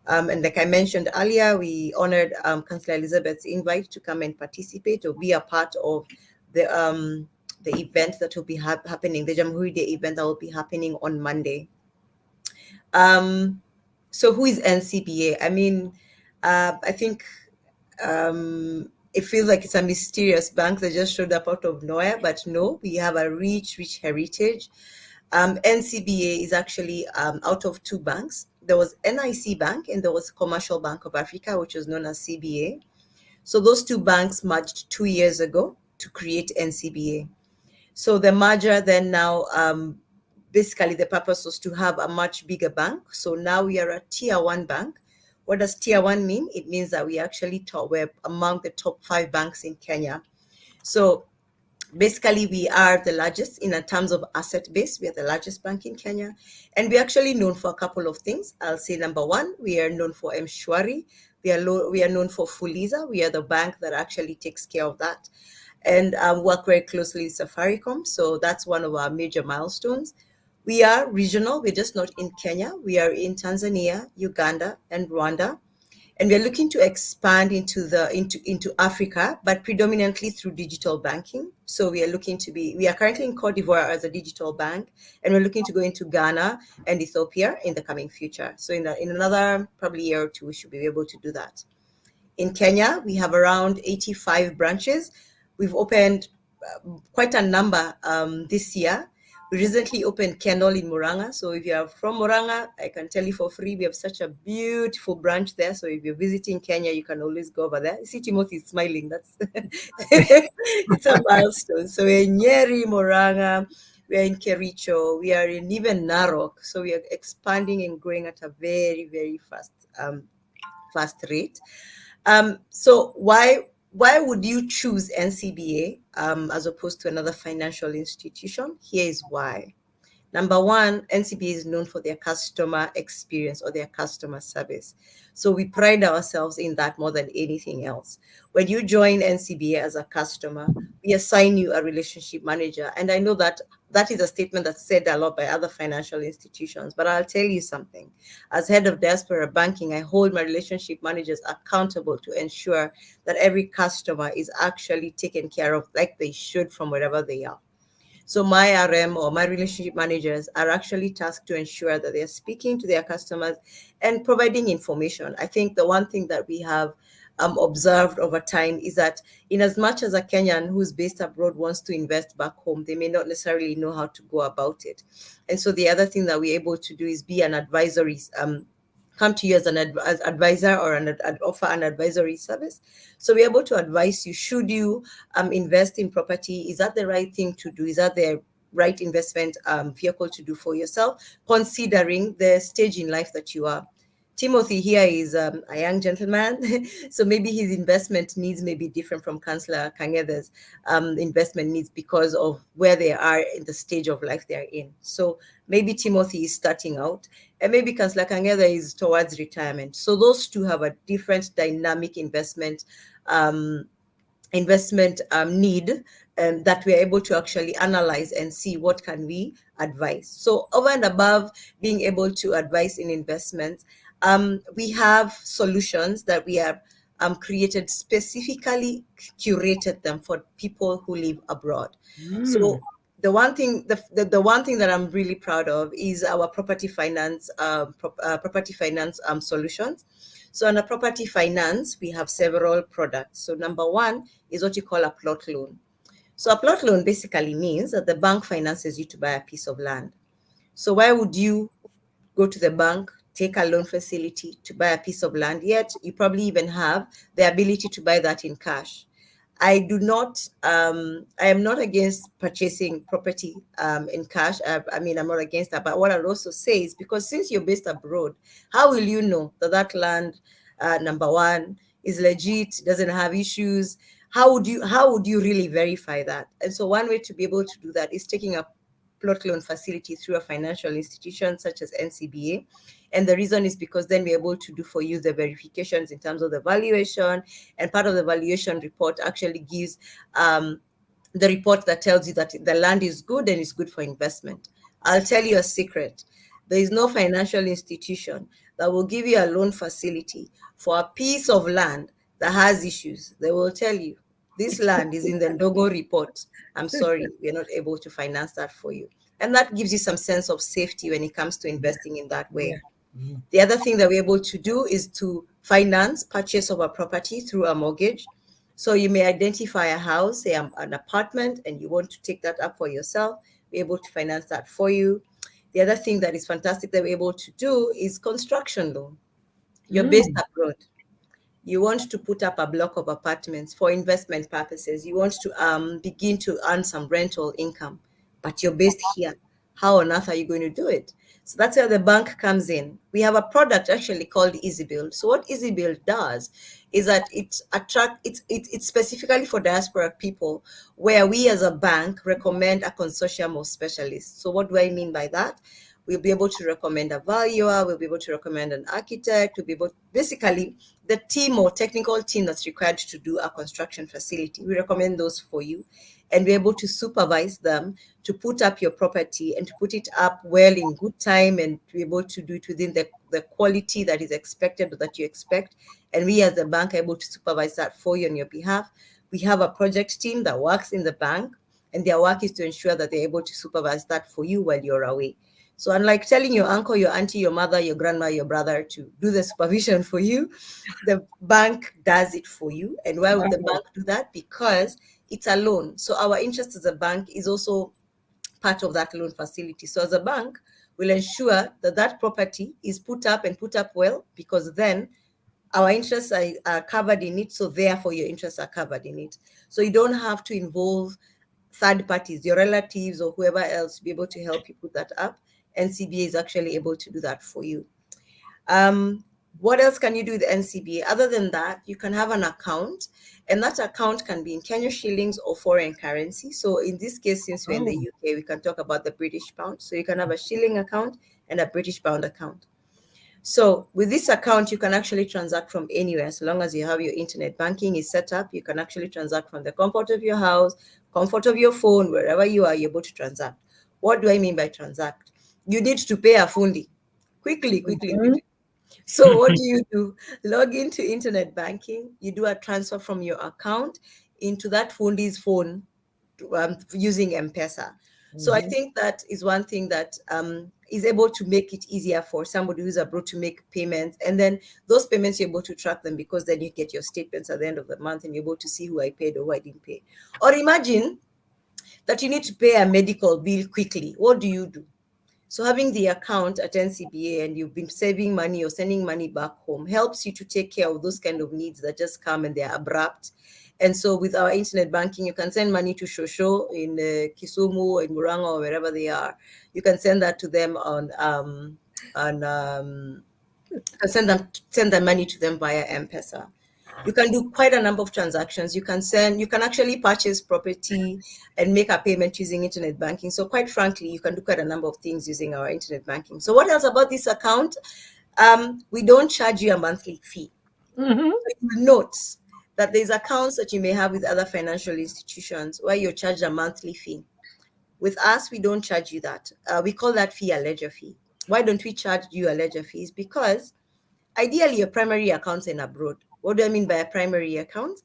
And like I mentioned earlier, we honored Councillor Elizabeth's invite to come and participate or be a part of the event that will be happening, the Jamhuri Day event that will be happening on Monday. So who is NCBA? I mean, I think it feels like it's a mysterious bank that just showed up out of nowhere, but no, we have a rich heritage. NCBA is actually out of two banks. There was NIC Bank and there was Commercial Bank of Africa, which was known as CBA. So those two banks merged 2 years ago to create NCBA. So the merger then now, basically the purpose was to have a much bigger bank. So now we are a tier 1 bank. What does tier 1 mean? It means that we're among the top 5 banks in Kenya. So basically, we are the largest in terms of asset base. We are the largest bank in Kenya. And we're actually known for a couple of things. I'll say number one, we are known for M-Shwari. We are known for Fuliza. We are the bank that actually takes care of that. And work very closely with Safaricom. So that's one of our major milestones. We are regional. We're just not in Kenya. We are in Tanzania, Uganda, and Rwanda. And we're looking to expand into Africa, but predominantly through digital banking. So we are currently in Cote d'Ivoire as a digital bank, and we're looking to go into Ghana and Ethiopia in the coming future. So in another probably year or two, we should be able to do that. In Kenya, we have around 85 branches. We've opened quite a number this year. We recently opened Kendall in Murang'a. So if you are from Murang'a, I can tell you for free, we have such a beautiful branch there. So if you're visiting Kenya, you can always go over there. You see Timothy is smiling. That's it's a milestone. So we're in Nyeri, Murang'a, we're in Kericho, we are in even Narok. So we are expanding and growing at a very, very fast rate. So why would you choose NCBA as opposed to another financial institution? Here is why. Number one, NCBA is known for their customer experience or their customer service. So we pride ourselves in that more than anything else. When you join NCBA as a customer, we assign you a relationship manager. And I know that is a statement that's said a lot by other financial institutions, but I'll tell you something. As head of diaspora banking, I hold my relationship managers accountable to ensure that every customer is actually taken care of like they should from wherever they are. So my RM or my relationship managers are actually tasked to ensure that they're speaking to their customers and providing information. I think the one thing that we have observed over time is that in as much as a Kenyan who's based abroad wants to invest back home, they may not necessarily know how to go about it. And so the other thing that we're able to do is be an advisory, come to you as an advisor or offer an advisory service. So we're able to advise you, should you invest in property? Is that the right thing to do? Is that the right investment vehicle to do for yourself, considering the stage in life that you are? Timothy here is a young gentleman, so maybe his investment needs may be different from Councillor Kang'ethe's investment needs because of where they are in the stage of life they're in. So maybe Timothy is starting out, and maybe Councillor Kang'ethe is towards retirement. So those two have a different dynamic investment need that we're able to actually analyze and see what can we advise. So over and above being able to advise in investments, we have solutions that we have created, specifically curated them for people who live abroad. So the one thing that I'm really proud of is our property finance solutions. So under property finance, we have several products. So number one is what you call a plot loan. So a plot loan basically means that the bank finances you to buy a piece of land. So why would you go to the bank, take a loan facility to buy a piece of land, yet you probably even have the ability to buy that in cash? I do not, I am not against purchasing property in cash. I mean, I'm not against that. But what I'll also say is, because since you're based abroad, how will you know that that land, number one, is legit, doesn't have issues? How would you really verify that? And so one way to be able to do that is taking a plot loan facility through a financial institution such as NCBA. And the reason is because then we're able to do for you the verifications in terms of the valuation, and part of the valuation report actually gives the report that tells you that the land is good and is good for investment. I'll tell you a secret. There is no financial institution that will give you a loan facility for a piece of land that has issues. They will tell you, this land is in the Ndogo report. I'm sorry, we're not able to finance that for you. And that gives you some sense of safety when it comes to investing in that way. Yeah. The other thing that we're able to do is to finance purchase of a property through a mortgage. So you may identify a house, say an apartment, and you want to take that up for yourself. We're able to finance that for you. The other thing that is fantastic that we're able to do is construction loan. You're based abroad. You want to put up a block of apartments for investment purposes. You want to begin to earn some rental income, but you're based here. How on earth are you going to do it? So that's where the bank comes in. We have a product actually called EasyBuild. So what EasyBuild does is that it's specifically for diaspora people, where we as a bank recommend a consortium of specialists. So what do I mean by that? We'll be able to recommend a valuer, we'll be able to recommend an architect, we'll be able, basically the team or technical team that's required to do a construction facility. We recommend those for you, and we're able to supervise them to put up your property and to put it up well in good time, and to be able to do it within the quality that is expected or that you expect. And we as the bank are able to supervise that for you on your behalf. We have a project team that works in the bank, and their work is to ensure that they're able to supervise that for you while you're away. So unlike telling your uncle, your auntie, your mother, your grandma, your brother to do the supervision for you, the bank does it for you. And why would the bank do that? Because it's a loan. So our interest as a bank is also part of that loan facility. So as a bank, we'll ensure that that property is put up and put up well, because then our interests are covered in it. So therefore your interests are covered in it. So you don't have to involve third parties, your relatives or whoever else, to be able to help you put that up. NCBA is actually able to do that for you. What else can you do with NCBA? Other than that, you can have an account, and that account can be in Kenya shillings or foreign currency. So in this case, since we're in the UK, we can talk about the British pound. So you can have a shilling account and a British pound account. So with this account, you can actually transact from anywhere. As long as you have your internet banking is set up, you can actually transact from the comfort of your house, comfort of your phone, wherever you are, you're able to transact. What do I mean by transact? You need to pay a fundi quickly. So what do? Log into internet banking. You do a transfer from your account into that fundi's phone using M-Pesa. So I think that is one thing that is able to make it easier for somebody who's abroad to make payments. And then those payments, you're able to track them, because then you get your statements at the end of the month and you're able to see who I paid or who I didn't pay. Or imagine that you need to pay a medical bill quickly. What do? So having the account at NCBA and you've been saving money or sending money back home helps you to take care of those kind of needs that just come and they're abrupt. And so with our internet banking, you can send money to Shosho in Kisumu, in Murang'a, or wherever they are. You can send that to them send that money to them via M-Pesa. You can do quite a number of transactions. You can actually purchase property and make a payment using internet banking. So quite frankly, you can do quite a number of things using our internet banking. So what else about this account? We don't charge you a monthly fee. So you will note that there's accounts that you may have with other financial institutions where you're charged a monthly fee. With us, we don't charge you that. We call that fee a ledger fee. Why don't we charge you a ledger fee? Because ideally, your primary account's in abroad. What do I mean by a primary account?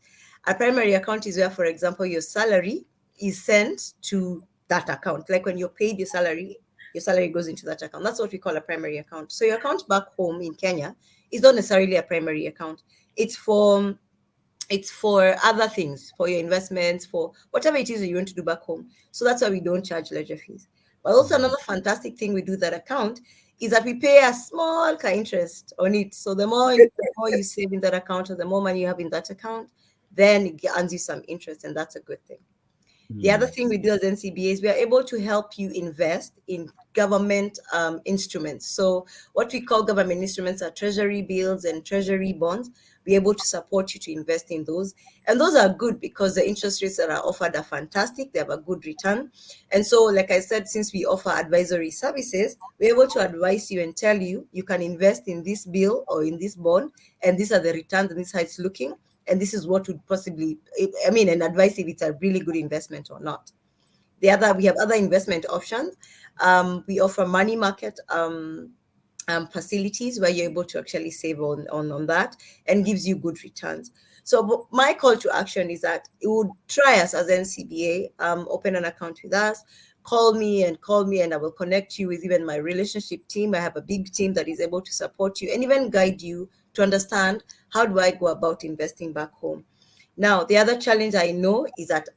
A primary account is where, for example, your salary is sent to that account. Like when you're paid your salary goes into that account. That's what we call a primary account. So your account back home in Kenya is not necessarily a primary account. It's for other things, for your investments, for whatever it is that you want to do back home. So that's why we don't charge ledger fees. But also another fantastic thing we do with that account is that we pay a small interest on it. So the more you save in that account, or the more money you have in that account, then it earns you some interest, and that's a good thing. The other thing we do as NCBA is we are able to help you invest in government instruments. So what we call government instruments are treasury bills and treasury bonds. We're able to support you to invest in those. And those are good because the interest rates that are offered are fantastic. They have a good return. And so, like I said, since we offer advisory services, we're able to advise you and tell you, you can invest in this bill or in this bond, and these are the returns and this is how it's looking. And this is what would possibly, and advise if it's a really good investment or not. We have other investment options. We offer money market facilities where you're able to actually save on that and gives you good returns. So my call to action is that you would try us as NCBA, open an account with us, call me and I will connect you with even my relationship team. I have a big team that is able to support you and even guide you to understand how do I go about investing back home. Now, the other challenge I know is that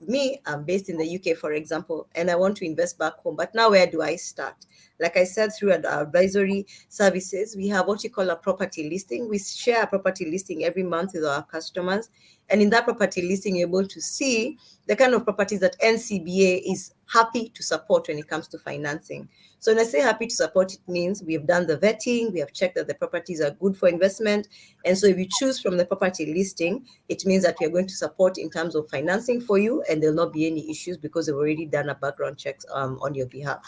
I'm based in the UK, for example, and I want to invest back home. But now where do I start? Like I said, through our advisory services, we have what you call a property listing. We share a property listing every month with our customers. And in that property listing, you're able to see the kind of properties that NCBA is happy to support when it comes to financing. So when I say happy to support, it means we have done the vetting, we have checked that the properties are good for investment. And so if you choose from the property listing, it means that we are going to support in terms of financing for you, and there'll not be any issues because we've already done a background checks on your behalf.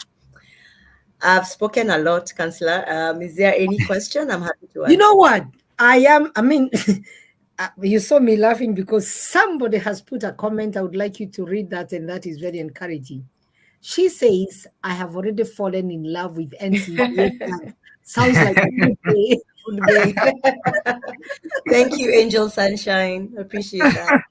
I've spoken a lot, Councillor. Is there any question? I'm happy to answer. You know what? You saw me laughing because somebody has put a comment. I would like you to read that, and that is very encouraging. She says, I have already fallen in love with NCBA. Sounds like a good day. Good day. Thank you, Angel Sunshine. Appreciate that.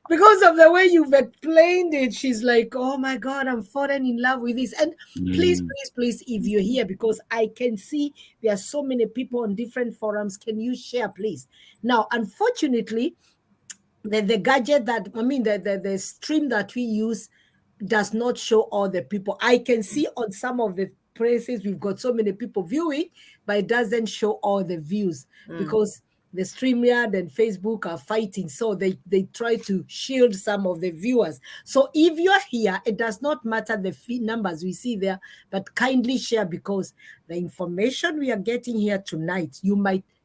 Because of the way you've explained it, she's like, oh my God, I'm falling in love with this. And please, if you're here, because I can see there are so many people on different forums, can you share, please? Now, unfortunately, the gadget that, the stream that we use does not show all the people. I can see on some of the places we've got so many people viewing, but it doesn't show all the views because the StreamYard and Facebook are fighting. So they try to shield some of the viewers. So if you're here, it does not matter the numbers we see there, but kindly share because the information we are getting here tonight,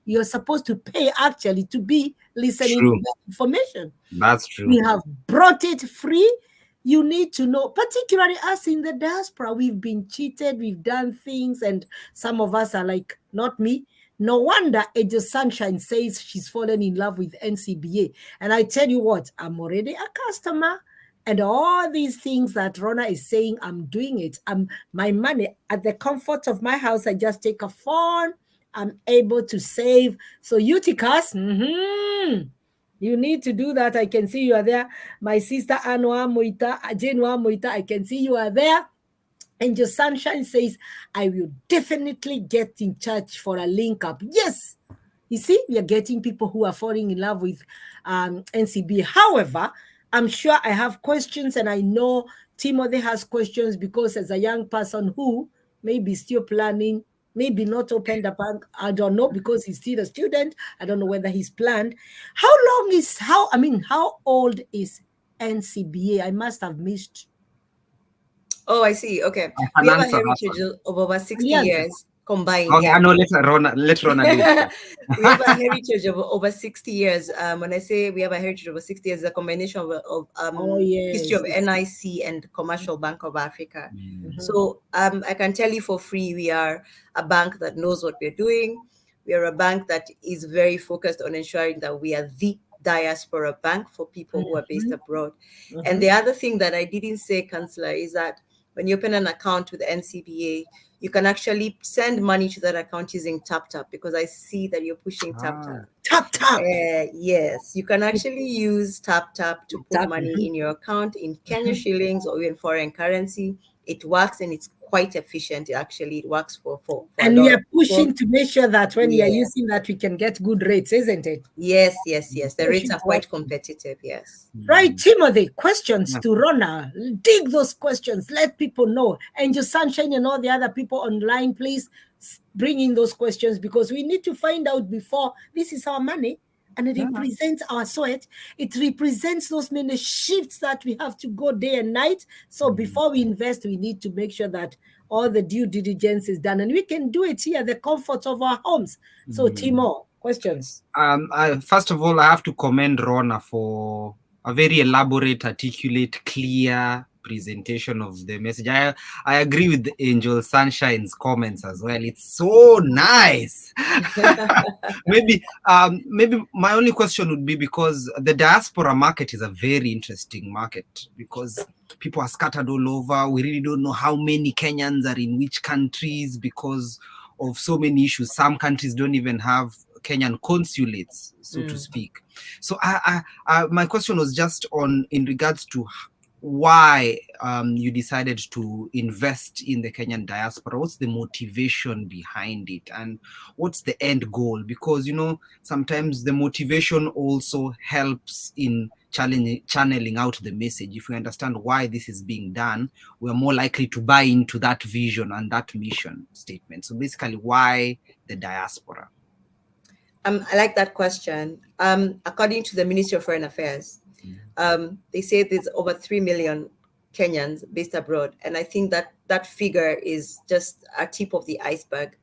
you're supposed to pay actually to be listening to the information. That's true. We have brought it free. You need to know, particularly us in the diaspora, we've been cheated, we've done things, and some of us are like, not me. No wonder Angel Sunshine says she's fallen in love with NCBA. And I tell you what, I'm already a customer. And all these things that Rona is saying, I'm doing it. My money at the comfort of my house, I just take a phone. I'm able to save. So Uticas, you need to do that. I can see you are there. My sister Anwa Moita, Jenwa Moita, I can see you are there. And your Sunshine says, I will definitely get in touch for a link up. Yes. You see, we are getting people who are falling in love with NCB. However, I'm sure I have questions, and I know Timothy has questions because as a young person who may be still planning, maybe not open the bank, I don't know, because he's still a student. I don't know whether he's planned. How old is NCBA? I must have missed. Oh, I see. Okay. We have a heritage of over 60 years combined. Okay, I know. Let Rona do We have a heritage of over 60 years. When I say we have a heritage of over 60 years, it's a combination of history of NIC and Commercial Bank of Africa. So I can tell you for free, we are a bank that knows what we're doing. We are a bank that is very focused on ensuring that we are the diaspora bank for people who are based abroad. And the other thing that I didn't say, Councillor, is that when you open an account with NCBA, you can actually send money to that account using TapTap, because I see that you're pushing TapTap. TapTap. Yes, you can actually use TapTap to put money in your account in Kenya shillings or even foreign currency. It works and it's quite efficient. Actually, it works for and we are pushing to make sure that when we are using that, we can get good rates, isn't it? Yes. The rates are quite competitive. Yes. Right, Timothy. Questions to Rona. Dig those questions. Let people know. And your Sunshine and all the other people online, please bring in those questions because we need to find out before. This is our money. And it represents our sweat. It represents those many shifts that we have to go day and night. So before we invest, we need to make sure that all the due diligence is done. And we can do it here at the comfort of our homes. So Timo, questions? First of all, I have to commend Rona for a very elaborate, articulate, clear presentation of the message. I agree with Angel Sunshine's comments as well. It's so nice. maybe my only question would be, because the diaspora market is a very interesting market, because people are scattered all over. We really don't know how many Kenyans are in which countries because of so many issues. Some countries don't even have Kenyan consulates, so to speak. So my question was just in regards to why you decided to invest in the Kenyan diaspora. What's the motivation behind it, and what's the end goal? Because, sometimes the motivation also helps in channeling out the message. If we understand why this is being done, we're more likely to buy into that vision and that mission statement. So basically, why the diaspora? I like that question. According to the Ministry of Foreign Affairs, they say there's over 3 million Kenyans based abroad. And I think that figure is just a tip of the iceberg.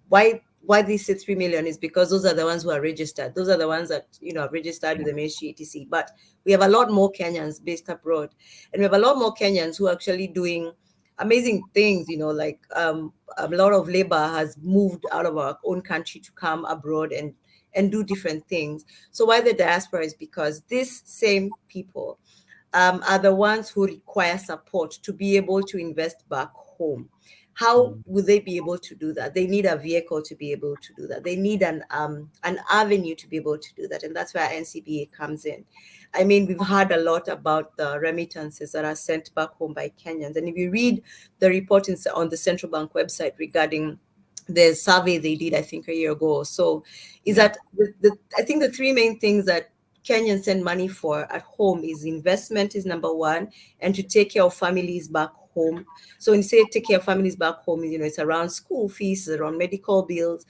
Why they say 3 million is because those are the ones who are registered. Those are the ones that, are registered with the Ministry etc. But we have a lot more Kenyans based abroad. And we have a lot more Kenyans who are actually doing amazing things, like a lot of labor has moved out of our own country to come abroad and do different things. So why the diaspora is because these same people are the ones who require support to be able to invest back home. How would they be able to do that? They need a vehicle to be able to do that. They need an avenue to be able to do that. And that's where NCBA comes in. I mean, we've heard a lot about the remittances that are sent back home by Kenyans. And if you read the report on the Central Bank website regarding the survey they did, I think a year ago or so, is that I think the three main things that Kenyans send money for at home is investment is number one, and to take care of families back home. So when you say take care of families back home, it's around school fees, around medical bills,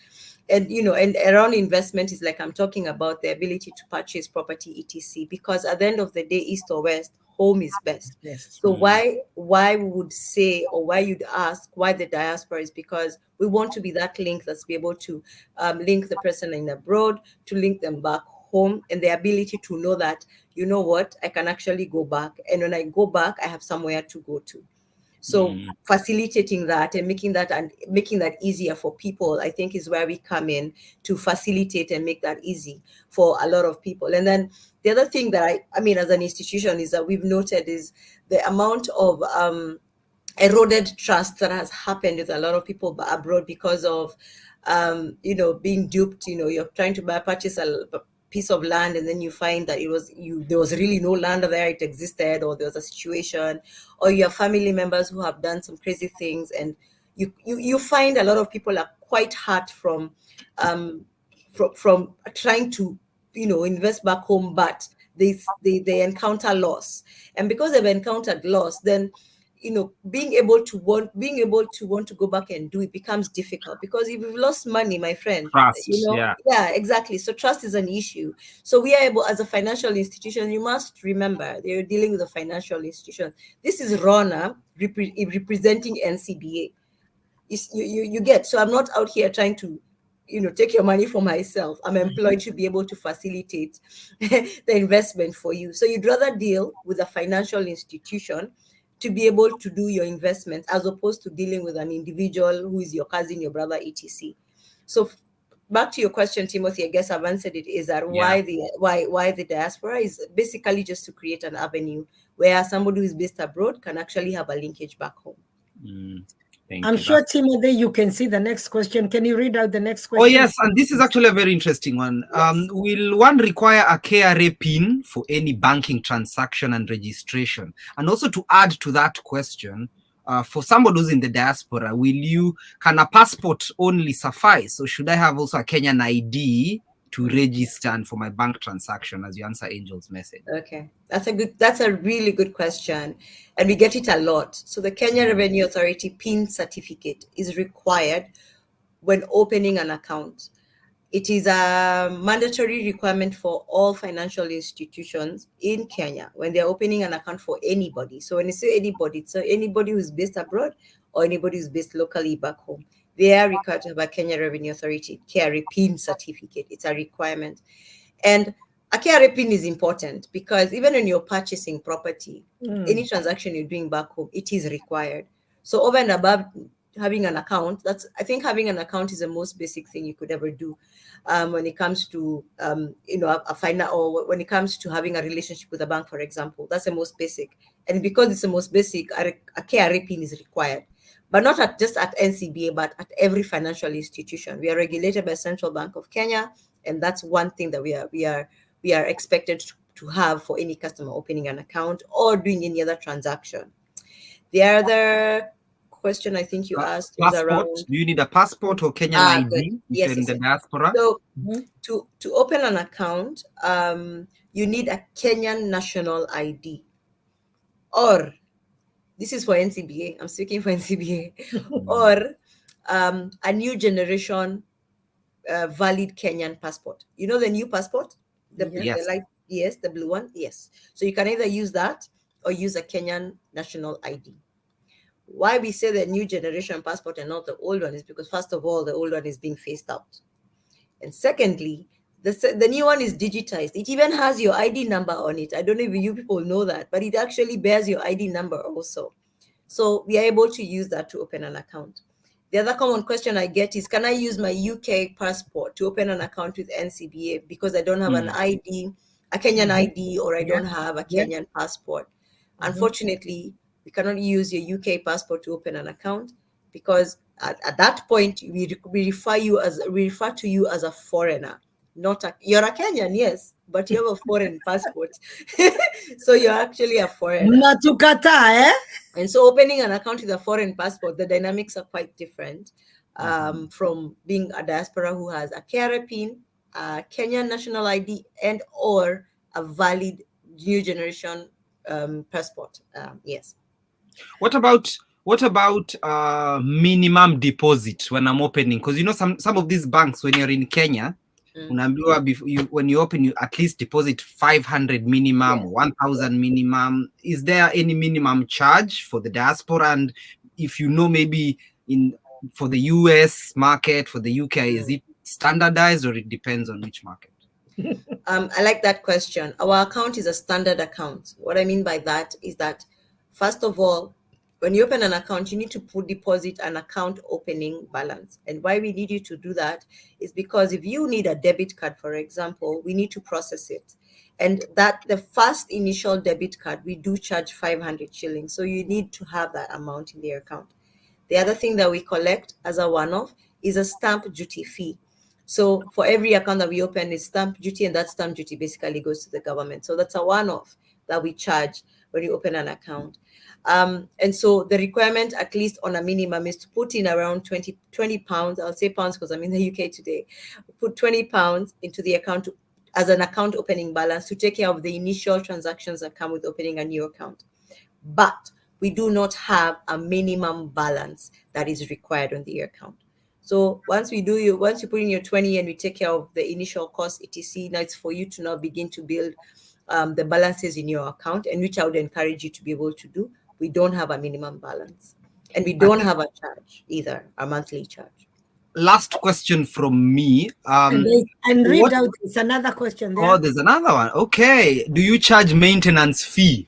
and and around investment is like I'm talking about the ability to purchase property etc. Because at the end of the day, east or west, home is best. Yes. So why we would say, or why you'd ask why the diaspora, is because we want to be that link that's be able to link the person in abroad, to link them back home, and the ability to know that, what, I can actually go back. And when I go back, I have somewhere to go to. So facilitating that and making that easier for people, I think, is where we come in to facilitate and make that easy for a lot of people. And then the other thing that I mean, as an institution, is that we've noted is the amount of eroded trust that has happened with a lot of people abroad because of, being duped. You're trying to purchase a piece of land, and then you find that there was really no land there, it existed, or there was a situation, or you have family members who have done some crazy things, and you find a lot of people are quite hurt from trying to invest back home, but they encounter loss, and because they've encountered loss, then being able to want to go back and do it becomes difficult, because if you've lost money, my friend, trust, yeah, exactly. So trust is an issue. So we are able, as a financial institution, you must remember you're dealing with a financial institution. This is Rona representing NCBA. You get, so I'm not out here trying to take your money for myself. I'm employed to be able to facilitate the investment for you. So you'd rather deal with a financial institution to be able to do your investments, as opposed to dealing with an individual who is your cousin, your brother, etc. So back to your question, Timothy, I guess I've answered it, is that why the diaspora is basically just to create an avenue where somebody who is based abroad can actually have a linkage back home. I'm sure, Timothy, you can see the next question. Can you read out the next question? Oh, yes. And this is actually a very interesting one. Yes. Will one require a KRA PIN for any banking transaction and registration? And also, to add to that question, for somebody who's in the diaspora, can a passport only suffice? Or should I have also a Kenyan ID to register and for my bank transaction, as you answer Angel's message? Okay, that's a really good question, and we get it a lot. So the Kenya Revenue Authority PIN certificate is required when opening an account. It is a mandatory requirement for all financial institutions in Kenya when they're opening an account for anybody. So when you say anybody, it's anybody who's based abroad or anybody who's based locally back home. They are required to have a Kenya Revenue Authority KRA PIN certificate. It's a requirement. And a KRA PIN is important because even when you're purchasing property, any transaction you're doing back home, it is required. So over and above having an account, I think having an account is the most basic thing you could ever do when it comes to a final, or when it comes to having a relationship with a bank, for example. That's the most basic. And because it's the most basic, a KRA PIN is required, but not just at NCBA, but at every financial institution. We are regulated by Central Bank of Kenya, and that's one thing that we are expected to have for any customer opening an account or doing any other transaction. The other question I think you asked was around, do you need a passport or Kenyan ID in the diaspora? So to open an account, you need a Kenyan national ID, or this is for NCBA, I'm speaking for NCBA, or a new generation valid Kenyan passport. You know the new passport? The blue one? Yes. So you can either use that or use a Kenyan national ID. Why we say the new generation passport and not the old one is because, first of all, the old one is being phased out. And secondly, the new one is digitized. It even has your ID number on it. I don't know if you people know that, but it actually bears your ID number also. So we are able to use that to open an account. The other common question I get is, can I use my UK passport to open an account with NCBA because I don't have an ID, a Kenyan ID, or I don't have a Kenyan passport? Unfortunately, we cannot use your UK passport to open an account because at that point we refer to you as a foreigner. You're a Kenyan, yes, but you have a foreign passport, so you're actually a foreigner. And so opening an account with a foreign passport, the dynamics are quite different from being a diaspora who has a KRA PIN, a Kenyan national ID, and or a valid new generation passport. Yes. What about minimum deposit when I'm opening? Because you know some of these banks, when you're in Kenya, when you open, you at least deposit 500 minimum, 1,000 minimum. Is there any minimum charge for the diaspora? And if you know, maybe for the US market, for the UK, is it standardized or it depends on which market? I like that question. Our account is a standard account. What I mean by that is that, first of all, when you open an account, you need to deposit an account opening balance. And why we need you to do that is because if you need a debit card, for example, we need to process it. And that the first initial debit card, we do charge 500 shillings. So you need to have that amount in the account. The other thing that we collect as a one-off is a stamp duty fee. So for every account that we open is stamp duty, and that stamp duty basically goes to the government. So that's a one-off that we charge when you open an account. And so the requirement, at least on a minimum, is to put in around 20 pounds. I'll say pounds because I'm in the UK today. Put 20 pounds into the account as an account opening balance to take care of the initial transactions that come with opening a new account. But we do not have a minimum balance that is required on the account. So once you put in your 20 and we take care of the initial cost, etc., now it's for you to now begin to build the balances in your account, and which I would encourage you to be able to do. We don't have a minimum balance, and we don't have a charge either, a monthly charge. Last question from me. And read out, it's another question there. Oh, there's another one. Okay. Do you charge maintenance fee?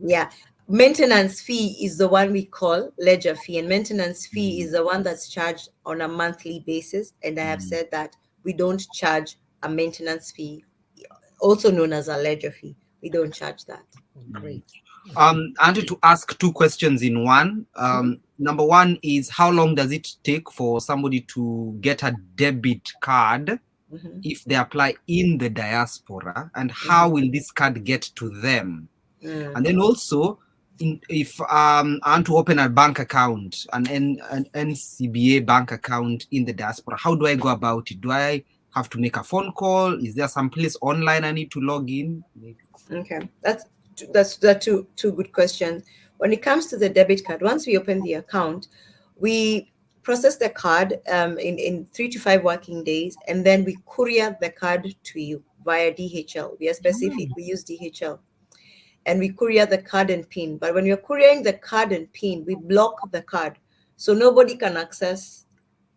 Yeah. Maintenance fee is the one we call ledger fee, and maintenance fee is the one that's charged on a monthly basis. And I have said that we don't charge a maintenance fee, also known as a ledger fee. We don't charge that. Great. I wanted to ask two questions in one. Number one is, how long does it take for somebody to get a debit card if they apply in the diaspora, and how will this card get to them? And then also, if I want to open a bank account, an NCBA bank account in the diaspora, how do I go about it? Do I have to make a phone call? Is there some place online I need to log in? Okay, that's two good questions. When it comes to the debit card, once we open the account, we process the card in 3 to 5 working days, and then we courier the card to you via DHL. We are specific, we use DHL. And we courier the card and PIN. But when you're couriering the card and PIN, we block the card. So nobody can access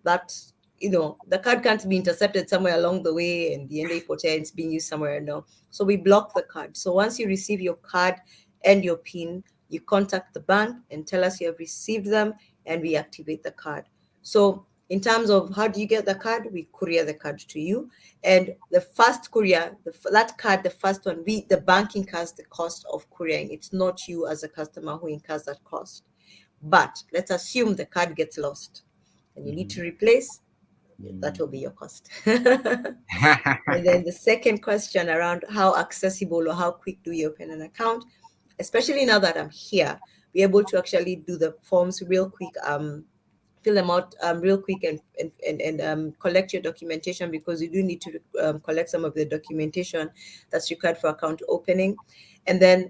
that. The card can't be intercepted somewhere along the way and the NA potential being used somewhere. No. So we block the card. So once you receive your card and your PIN, you contact the bank and tell us you have received them, and we activate the card. So in terms of how do you get the card, we courier the card to you. And the first courier, that card, the first one, the bank incurs the cost of couriering. It's not you as a customer who incurs that cost. But let's assume the card gets lost and you need to replace, that will be your cost. And then the second question around how accessible or how quick do you open an account, especially now that I'm here, be able to actually do the forms real quick, fill them out real quick and collect your documentation, because you do need to collect some of the documentation that's required for account opening. And then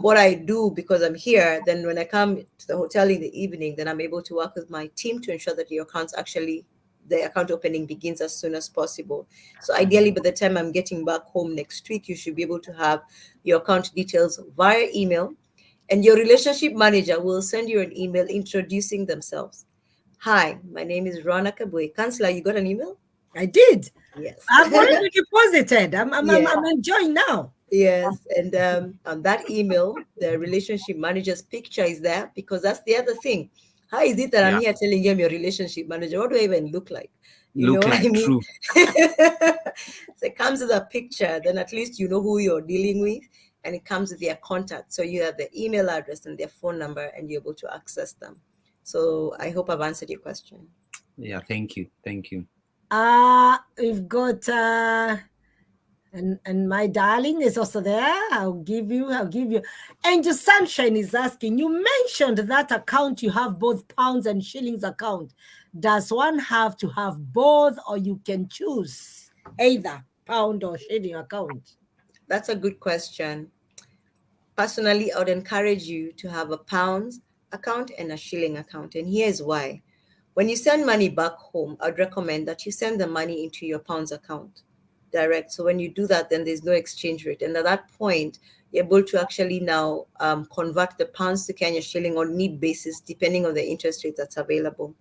what I do, because I'm here, then when I come to the hotel in the evening, then I'm able to work with my team to ensure that your accounts the account opening begins as soon as possible. So ideally, by the time I'm getting back home next week, you should be able to have your account details via email, and your relationship manager will send you an email introducing themselves. Hi, my name is Rona Kabwe. Councillor, you got an email? I did. Yes. I've already deposited. I'm enjoying now. Yes, and on that email, the relationship manager's picture is there, because that's the other thing. How is it that I'm here telling you I'm your relationship manager? What do I even look like? You know what I mean? True. So it comes with a picture, then at least you know who you're dealing with, and it comes with their contact. So you have their email address and their phone number, and you're able to access them. So I hope I've answered your question. Yeah, thank you. We've got and my darling is also there. I'll give you. Angel Sunshine is asking, you mentioned that account you have both pounds and shillings account. Does one have to have both, or you can choose either pound or shilling account? That's a good question. Personally, I would encourage you to have a pounds account and a shilling account, and here's why. When you send money back home, I'd recommend that you send the money into your pounds account direct. So when you do that, then there's no exchange rate, and at that point you're able to actually now convert the pounds to Kenya shilling on need basis, depending on the interest rate that's available.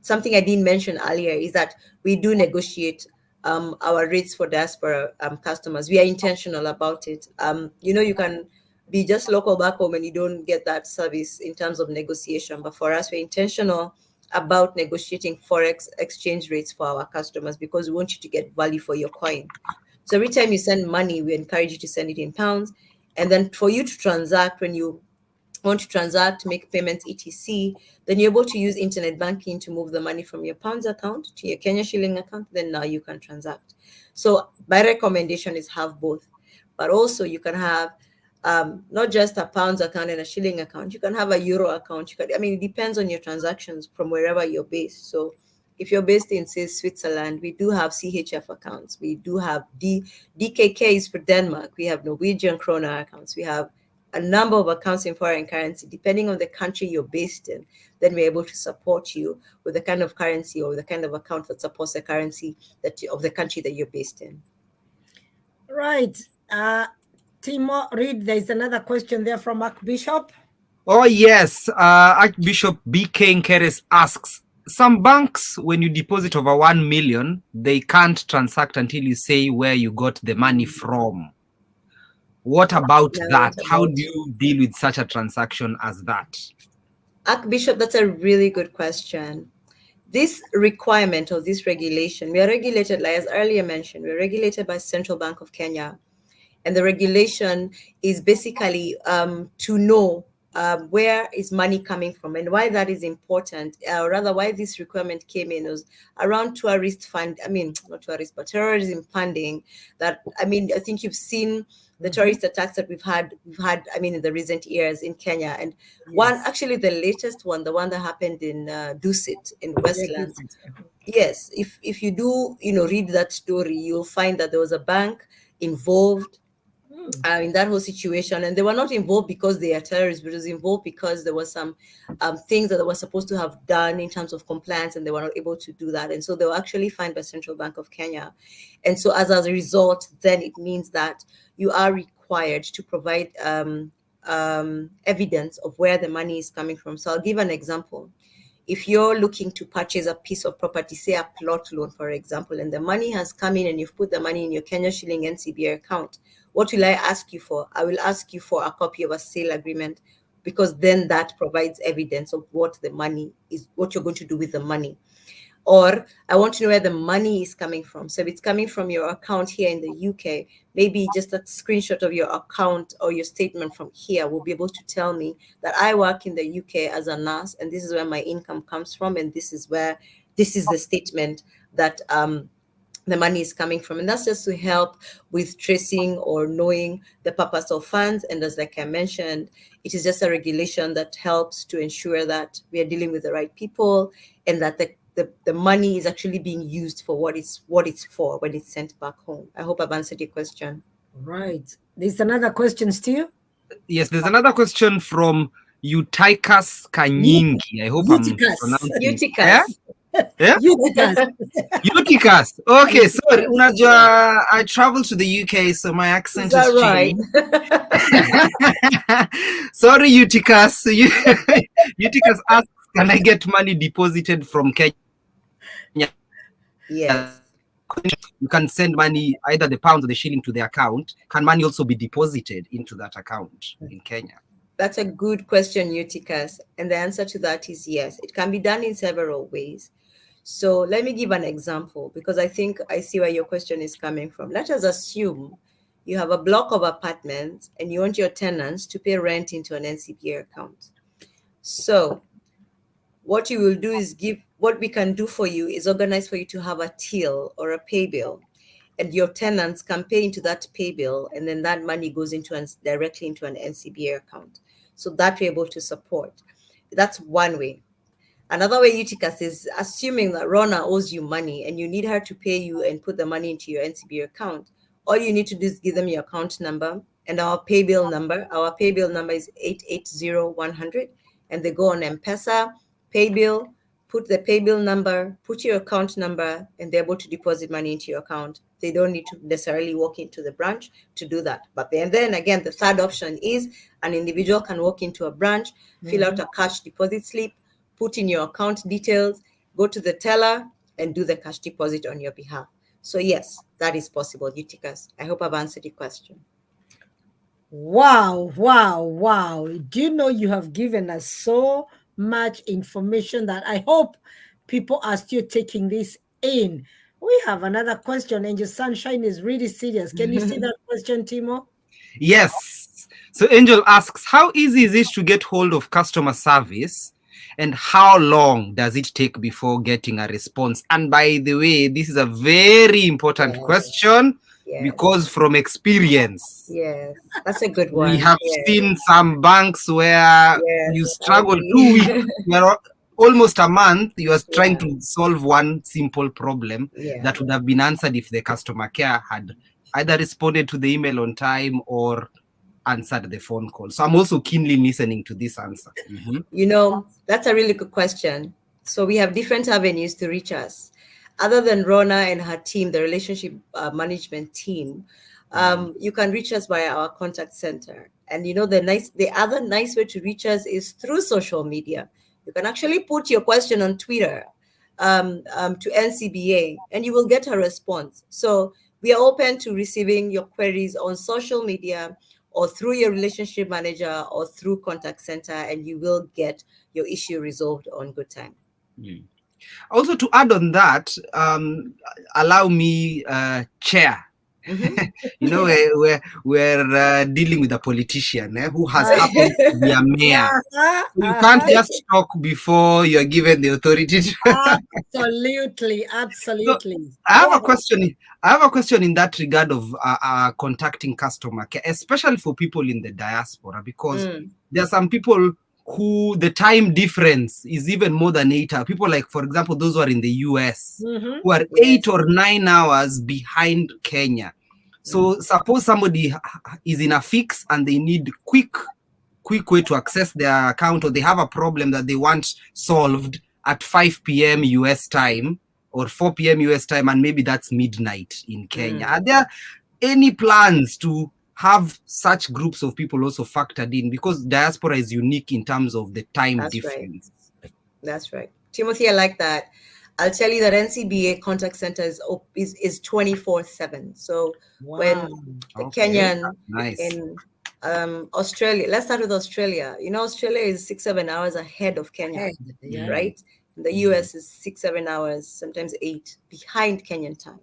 Something I didn't mention earlier is that we do negotiate our rates for diaspora customers. We are intentional about it. You can be just local back home and you don't get that service in terms of negotiation. But for us, we're intentional about negotiating forex exchange rates for our customers, because we want you to get value for your coin. So every time you send money, we encourage you to send it in pounds. And then for you to transact, when you want to transact, make payments, etc., then you're able to use internet banking to move the money from your pounds account to your Kenya shilling account. Then now you can transact. So my recommendation is have both, but also you can have not just a pounds account and a shilling account. You can have a euro account. It depends on your transactions from wherever you're based. So if you're based in, say, Switzerland, we do have CHF accounts. We do have DKKs for Denmark. We have Norwegian kroner accounts. We have a number of accounts in foreign currency. Depending on the country you're based in, then we're able to support you with the kind of currency or the kind of account that supports the currency of the country that you're based in. Right. Timo, read. There's another question there from Archbishop. Oh, yes. Archbishop BK Nkeres asks, some banks, when you deposit over 1 million, they can't transact until you say where you got the money from. What about that? How do you deal with such a transaction as that? Archbishop, that's a really good question. This requirement or this regulation, we are regulated, like as earlier mentioned, we're regulated by Central Bank of Kenya. And the regulation is basically to know where is money coming from, and why that is important, or rather why this requirement came in was around not tourist, but terrorism funding. That, I think you've seen the terrorist attacks that we've had in the recent years in Kenya. And the latest one, the one that happened in Dusit in Westlands. Yes, if you do, read that story, you'll find that there was a bank involved in that whole situation. And they were not involved because they are terrorists, but it was involved because there were some things that they were supposed to have done in terms of compliance, and they were not able to do that. And so they were actually fined by Central Bank of Kenya. And so as a result, then it means that you are required to provide evidence of where the money is coming from. So I'll give an example. If you're looking to purchase a piece of property, say a plot loan, for example, and the money has come in and you've put the money in your Kenya shilling NCBA account, what will I ask you for? I will ask you for a copy of a sale agreement, because then that provides evidence of what the money is, what you're going to do with the money. Or I want to know where the money is coming from. So if it's coming from your account here in the UK, maybe just a screenshot of your account or your statement from here will be able to tell me that I work in the UK as a nurse, and this is where my income comes from, and this is the statement that the money is coming from. And that's just to help with tracing or knowing the purpose of funds. And as like I mentioned, it is just a regulation that helps to ensure that we are dealing with the right people, and that the money is actually being used for what it's for when it's sent back home. I hope I've answered your question. Right. There's another question still. Yes, there's another question from Eutychus Kanyingi. I hope I'm pronouncing it. Eutychus. Yeah? Eutychus. Okay, sorry. Unajua, I traveled to the UK, so my accent is changing. Right? Sorry, Eutychus. Eutychus asks, can I get money deposited from Kenya? Yes. You can send money, either the pounds or the shilling, to the account. Can money also be deposited into that account in Kenya? That's a good question, Eutychus. And the answer to that is yes. It can be done in several ways. So let me give an example, because I think I see where your question is coming from. Let us assume you have a block of apartments and you want your tenants to pay rent into an NCBA account. So what you will do is what we can do for you is organize for you to have a till or a pay bill, and your tenants can pay into that pay bill, and then that money goes directly into an NCBA account. So that we're able to support. That's one way. Another way, Eutychus, is assuming that Rona owes you money and you need her to pay you and put the money into your NCBA account. All you need to do is give them your account number and our pay bill number. Our pay bill number is 880100, and they go on M-Pesa, pay bill, put the pay bill number, put your account number, and they're able to deposit money into your account. They don't need to necessarily walk into the branch to do that. But then again, the third option is an individual can walk into a branch, fill out a cash deposit slip, put in your account details, go to the teller, and do the cash deposit on your behalf. So yes, that is possible, Eutychus. I hope I've answered your question. Wow, wow, wow. Do you know you have given us so much information that I hope people are still taking this in. We have another question, Angel Sunshine is really serious. Can you see that question, Timo? Yes. So Angel asks, how easy is it to get hold of customer service, and how long does it take before getting a response? And by the way, this is a very important question, because from experience, yes, that's a good one. We have seen some banks where you struggle 2 weeks, almost a month, you are trying to solve one simple problem that would have been answered if the customer care had either responded to the email on time or answered the phone call. So I'm also keenly listening to this answer. You know, that's a really good question. So we have different avenues to reach us. Other than Rona and her team, the relationship management team, you can reach us via our contact center. And you know, the other nice way to reach us is through social media. You can actually put your question on Twitter to NCBA, and you will get a response. So we are open to receiving your queries on social media or through your relationship manager or through contact center, and you will get your issue resolved on good time. Also, to add on that, allow me, Chair. You know, we're dealing with a politician who has happened to be a mayor. You can't just talk before you're given the authority. Absolutely, absolutely. So I have a question in that regard of contacting customer care, especially for people in the diaspora, because there are some people who the time difference is even more than 8 hours. People like, for example, those who are in the US, who are 8 or 9 hours behind Kenya. So suppose somebody is in a fix and they need quick way to access their account, or they have a problem that they want solved at 5 p.m. US time or 4 p.m. US time, and maybe that's midnight in Kenya. Are there any plans to have such groups of people also factored in? Because diaspora is unique in terms of the time difference. Right. That's right. Timothy, I like that. I'll tell you that NCBA contact center is 24/7. So when the Kenyan in Australia, let's start with Australia. You know, Australia is 6-7 hours ahead of Kenya, right? And the US is 6-7 hours, sometimes 8 behind Kenyan time.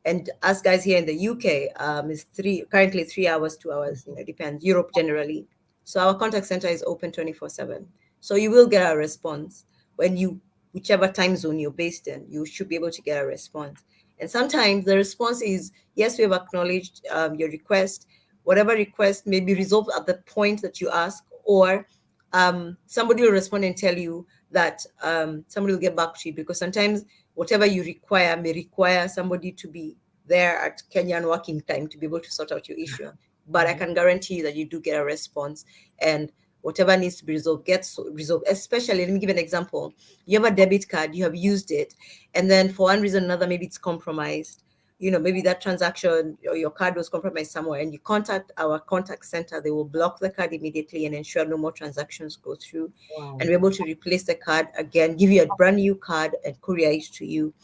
And us guys here in the UK is currently 3 hours, 2 hours, you know, depends. Europe generally. So our contact center is open 24/7. So you will get a response when whichever time zone you're based in, you should be able to get a response. And sometimes the response is, yes, we have acknowledged your request. Whatever request may be resolved at the point that you ask, or somebody will respond and tell you that somebody will get back to you, because sometimes whatever you require may require somebody to be there at Kenyan working time to be able to sort out your issue. But I can guarantee you that you do get a response, and whatever needs to be resolved gets resolved. Especially, let me give an example. You have a debit card, you have used it, and then for one reason or another, maybe it's compromised. You know, maybe that transaction or your card was compromised somewhere, and you contact our contact center. They will block the card immediately and ensure no more transactions go through. And we're able to replace the card again, give you a brand new card and courier it to you.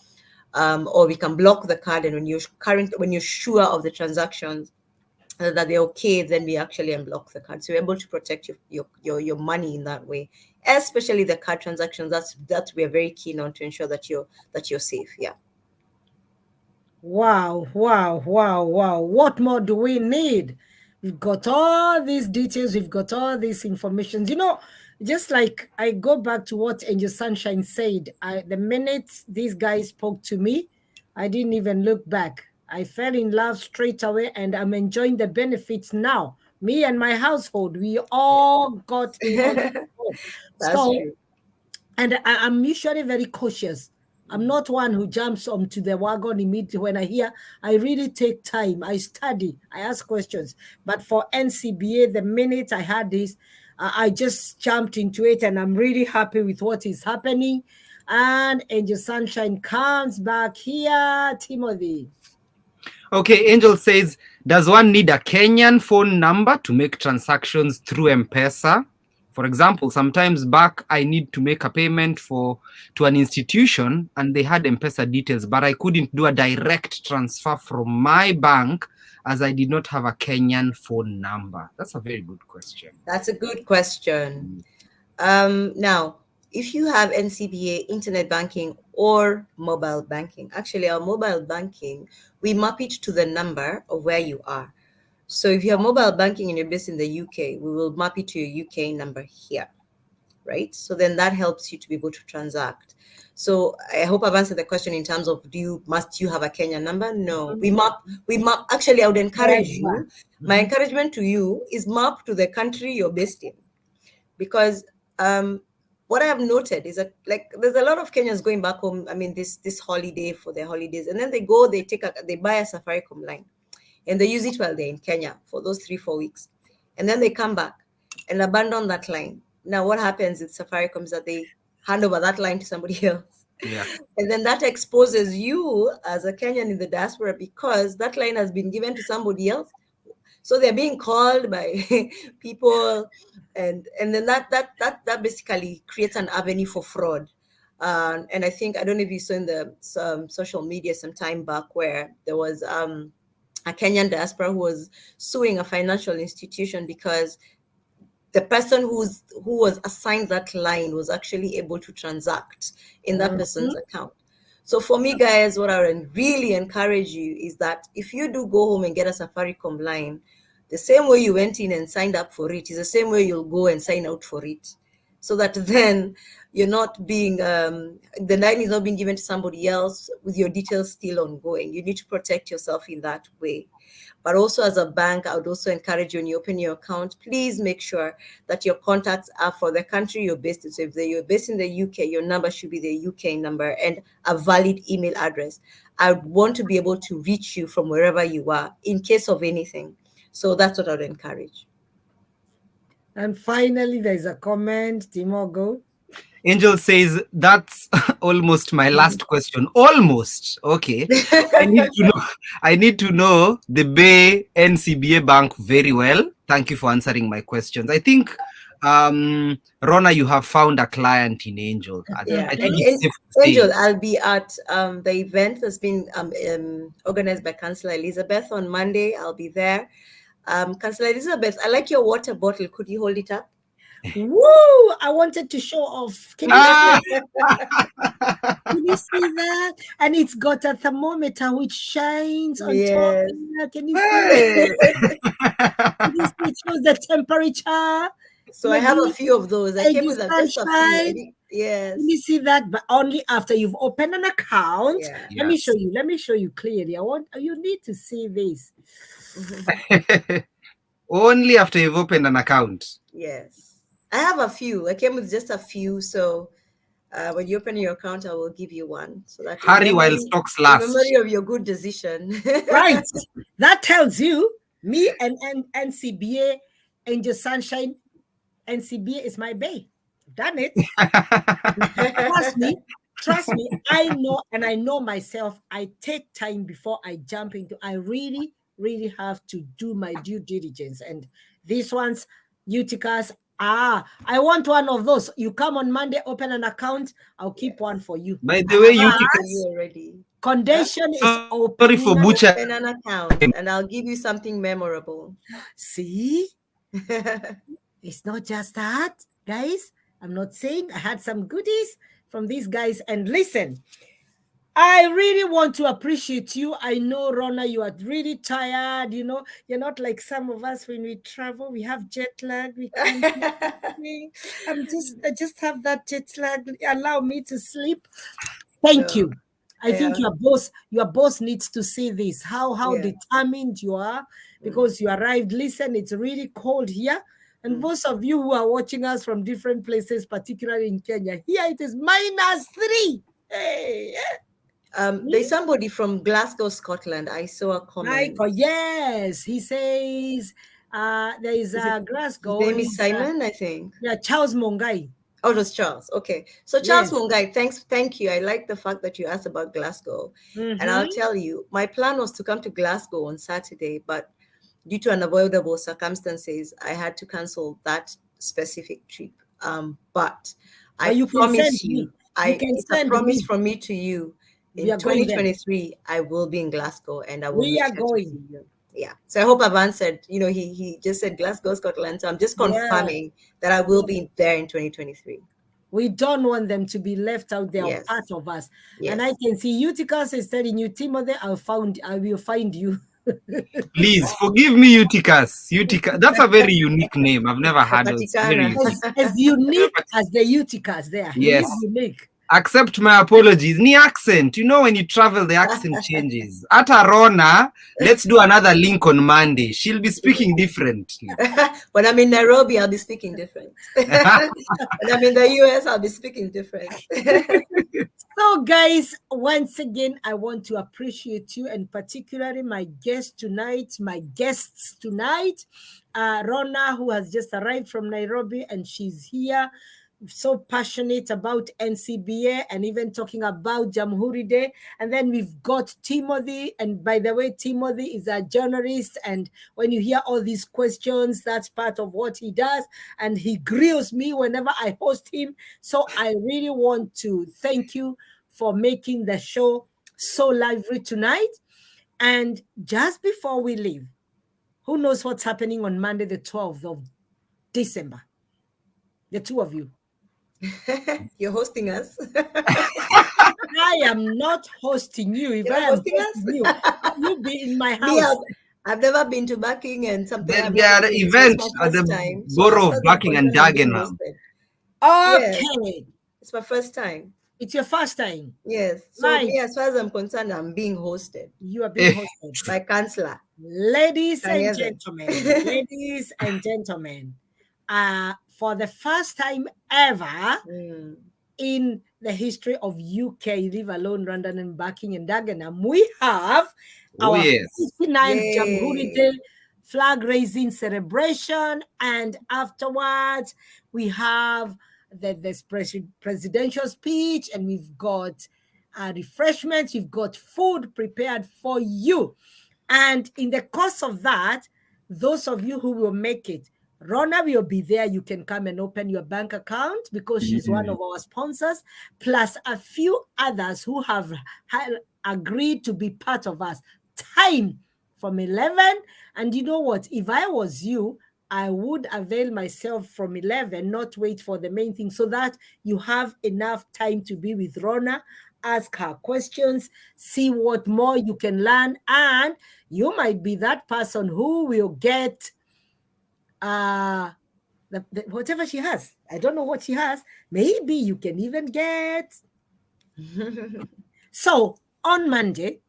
Or we can block the card, and when you're sure of the transactions that they're okay, then we actually unblock the card. So we're able to protect your money in that way, especially the card transactions. That we are very keen on to ensure that you're safe. Yeah. Wow. What more do we need? We've got all these details. We've got all this information. You know, just like I go back to what Angel Sunshine said, the minute these guys spoke to me, I didn't even look back. I fell in love straight away, and I'm enjoying the benefits now. Me and my household, we all got it. That's true. And I'm usually very cautious. I'm not one who jumps onto the wagon immediately when I hear. I really take time. I study. I ask questions. But for NCBA, the minute I had this, I just jumped into it, and I'm really happy with what is happening. And Angel Sunshine comes back here, Timothy. Okay, Angel says, does one need a Kenyan phone number to make transactions through M-Pesa? For example, sometimes back I need to make a payment to an institution, and they had M-Pesa details, but I couldn't do a direct transfer from my bank as I did not have a Kenyan phone number. That's a very good question. That's a good question. Now, if you have NCBA internet banking or mobile banking, actually our mobile banking, we map it to the number of where you are. So if you have mobile banking and you're based in the UK, we will map it to your UK number here, right? So then that helps you to be able to transact. So I hope I've answered the question in terms of must you have a Kenyan number? No, we map. Actually, I would encourage you. My encouragement to you is map to the country you're based in, because what I have noted is that, like, there's a lot of Kenyans going back home. I mean, this holiday for their holidays, and then they buy a Safaricom line, and they use it while they're in Kenya for those 3-4 weeks, and then they come back and abandon that line. Now, what happens with Safaricom is that they hand over that line to somebody else. Yeah. And then that exposes you as a Kenyan in the diaspora, because that line has been given to somebody else. So they're being called by people, and then that basically creates an avenue for fraud. And I don't know if you saw in the social media some time back where there was a Kenyan diaspora who was suing a financial institution because the person who was assigned that line was actually able to transact in that person's account. So for me, guys, what I would really encourage you is that if you do go home and get a Safaricom line, the same way you went in and signed up for it is the same way you'll go and sign out for it. so that then you're not being, the line is not being given to somebody else with your details still ongoing. You need to protect yourself in that way. But also as a bank, I would also encourage you when you open your account, please make sure that your contacts are for the country you're based in. So if you're based in the UK, your number should be the UK number and a valid email address. I would want to be able to reach you from wherever you are in case of anything. So that's what I would encourage. And finally, there's a comment. Timo, go. Angel says, that's almost my last question. Almost. Okay. I need to know the Bay NCBA Bank very well. Thank you for answering my questions. I think, Rona, you have found a client in Angel. Yeah. I think it's safe to say. Angel, I'll be at the event that's been organized by Councillor Elizabeth on Monday. I'll be there. Councillor Elizabeth, I like your water bottle. Could you hold it up? Woo! I wanted to show off. Can you see that? Can you see that? And it's got a thermometer which shines on top. Can you see it? Can you see it shows the temperature? So I have a few of those. I came with just a few. Yes. Can you see that? But only after you've opened an account. Yeah. Let me show you. Let me show you clearly. You need to see this. Only after you've opened an account. Yes. I have a few. I came with just a few. So when you open your account, I will give you one. So that hurry while stocks last. Memory of your good decision. Right. That tells you me and NCBA, Angel Sunshine, NCBA is my bae. Done it. Trust me. I know, and I know myself. I take time before I jump into. I really have to do my due diligence. And these ones, Euticas. I want one of those. You come on Monday, open an account. I'll keep one for you. By the way, you already. Condition is open. Sorry for butcher. Open an account, and I'll give you something memorable. See, it's not just that, guys. I'm not saying I had some goodies from these guys. And listen, I really want to appreciate you. I know, Rona, you are really tired. You know, you're not like some of us when we travel. We have jet lag. We can't. I just have that jet lag. Allow me to sleep. Thank you. I think your boss needs to see this. How determined you are, because you arrived. Listen, it's really cold here. And most of you who are watching us from different places, particularly in Kenya, here it is -3. Hey. There's somebody from Glasgow, Scotland. I saw a comment. Michael, yes, he says there is a Glasgow. His name is Simon, I think. Yeah, Charles Mongai. Oh, it was Charles. Okay, so Charles Mongai, thank you. I like the fact that you asked about Glasgow, and I'll tell you, my plan was to come to Glasgow on Saturday, but due to unavoidable circumstances, I had to cancel that specific trip. But I promise you, it's a promise from me to you. In 2023, I will be in Glasgow, and I will. We are going. Yeah. So I hope I've answered. You know, he just said Glasgow, Scotland. So I'm just confirming that I will be there in 2023. We don't want them to be left out there, Yes. part of us. Yes. And I can see Eutychus is telling you, Timothy, I will find you. Please forgive me, Eutychus. Eutychus. That's a very unique name. I've never heard of it. As unique as the Eutychus there. Yes. He is unique. Accept my apologies. Ni accent. You know, when you travel, the accent changes. At Arona, let's do another link on Monday. She'll be speaking differently. When I'm in Nairobi, I'll be speaking different. When I'm in the US, I'll be speaking different. So, guys, once again, I want to appreciate you, and particularly my guests tonight, Rona, who has just arrived from Nairobi, and she's here, so passionate about NCBA and even talking about Jamhuri Day. And then we've got Timothy, and by the way, Timothy is a journalist, and when you hear all these questions, that's part of what he does, and he grills me whenever I host him. So I really want to thank you for making the show so lively tonight. And just before we leave, who knows what's happening on Monday the 12th of December? The two of you. You're hosting us. I am not hosting you. If You're I am hosting us? you'll be in my house. I've never been to Bucking and something. There are events at the Borough of Bucking and Dagenham. Okay. It's my first time. It's your first time. Yes. So Right. me, as far as I'm concerned, I'm being hosted. You are being hosted by Chancellor. Ladies and Daniela. gentlemen, ladies and gentlemen, for the first time ever in the history of UK, leave alone London and Barking and Dagenham, we have our 59th Jamhuri Day flag raising celebration, and afterwards we have the presidential speech, and we've got refreshments, we've got food prepared for you. And in the course of that, those of you who will make it, Rona will be there. You can come and open your bank account because she's one of our sponsors, plus a few others who have agreed to be part of us. Time from 11. And you know what? If I was you, I would avail myself from 11, not wait for the main thing, so that you have enough time to be with Rona, ask her questions, see what more you can learn, and you might be that person who will get whatever she has. I don't know what she has. Maybe you can even get. So on Monday,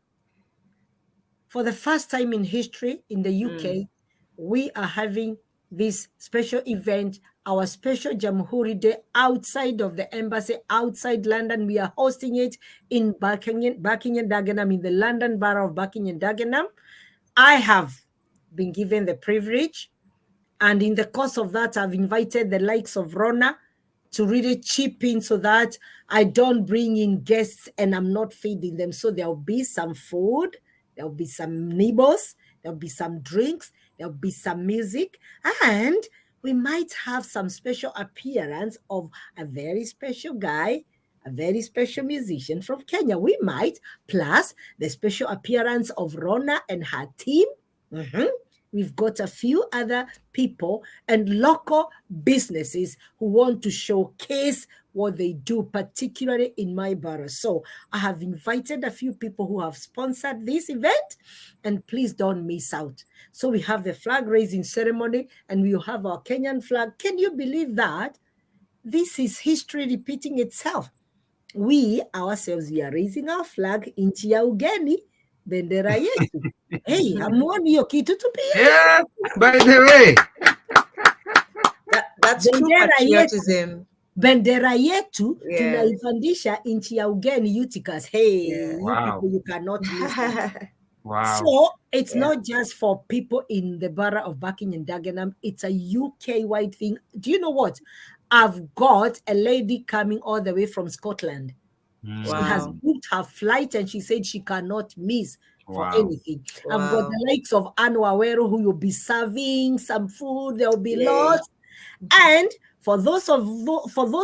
for the first time in history in the UK, we are having this special event, our special Jamhuri Day, outside of the embassy, outside London. We are hosting it in Barking and Dagenham, in the London Borough of Barking and Dagenham. I have been given the privilege, and in the course of that, I've invited the likes of Rona to really chip in so that I don't bring in guests and I'm not feeding them. So there'll be some food, there'll be some nibbles, there'll be some drinks, there'll be some music, and we might have some special appearance of a very special guy, a very special musician from Kenya. We might, plus the special appearance of Rona and her team. We've got a few other people and local businesses who want to showcase what they do, particularly in my borough. So I have invited a few people who have sponsored this event, and please don't miss out. So we have the flag raising ceremony, and we'll have our Kenyan flag. Can you believe that? This is history repeating itself. We ourselves, we are raising our flag nchi ya ugeni, bendera yetu. Hey, hamuoni hiyo kitu tu pia? Yeah, by the way. That's true patriotism. Bendera yetu tunaipandisha nchi ya ugeni, Eutychus. Hey, you people, you cannot miss it. Wow. So it's not just for people in the borough of Barking and Dagenham. It's a UK-wide thing. Do you know what? I've got a lady coming all the way from Scotland. She has booked her flight and she said she cannot miss for anything. I've got the likes of Anu Awero who will be serving some food. There will be lots. And for those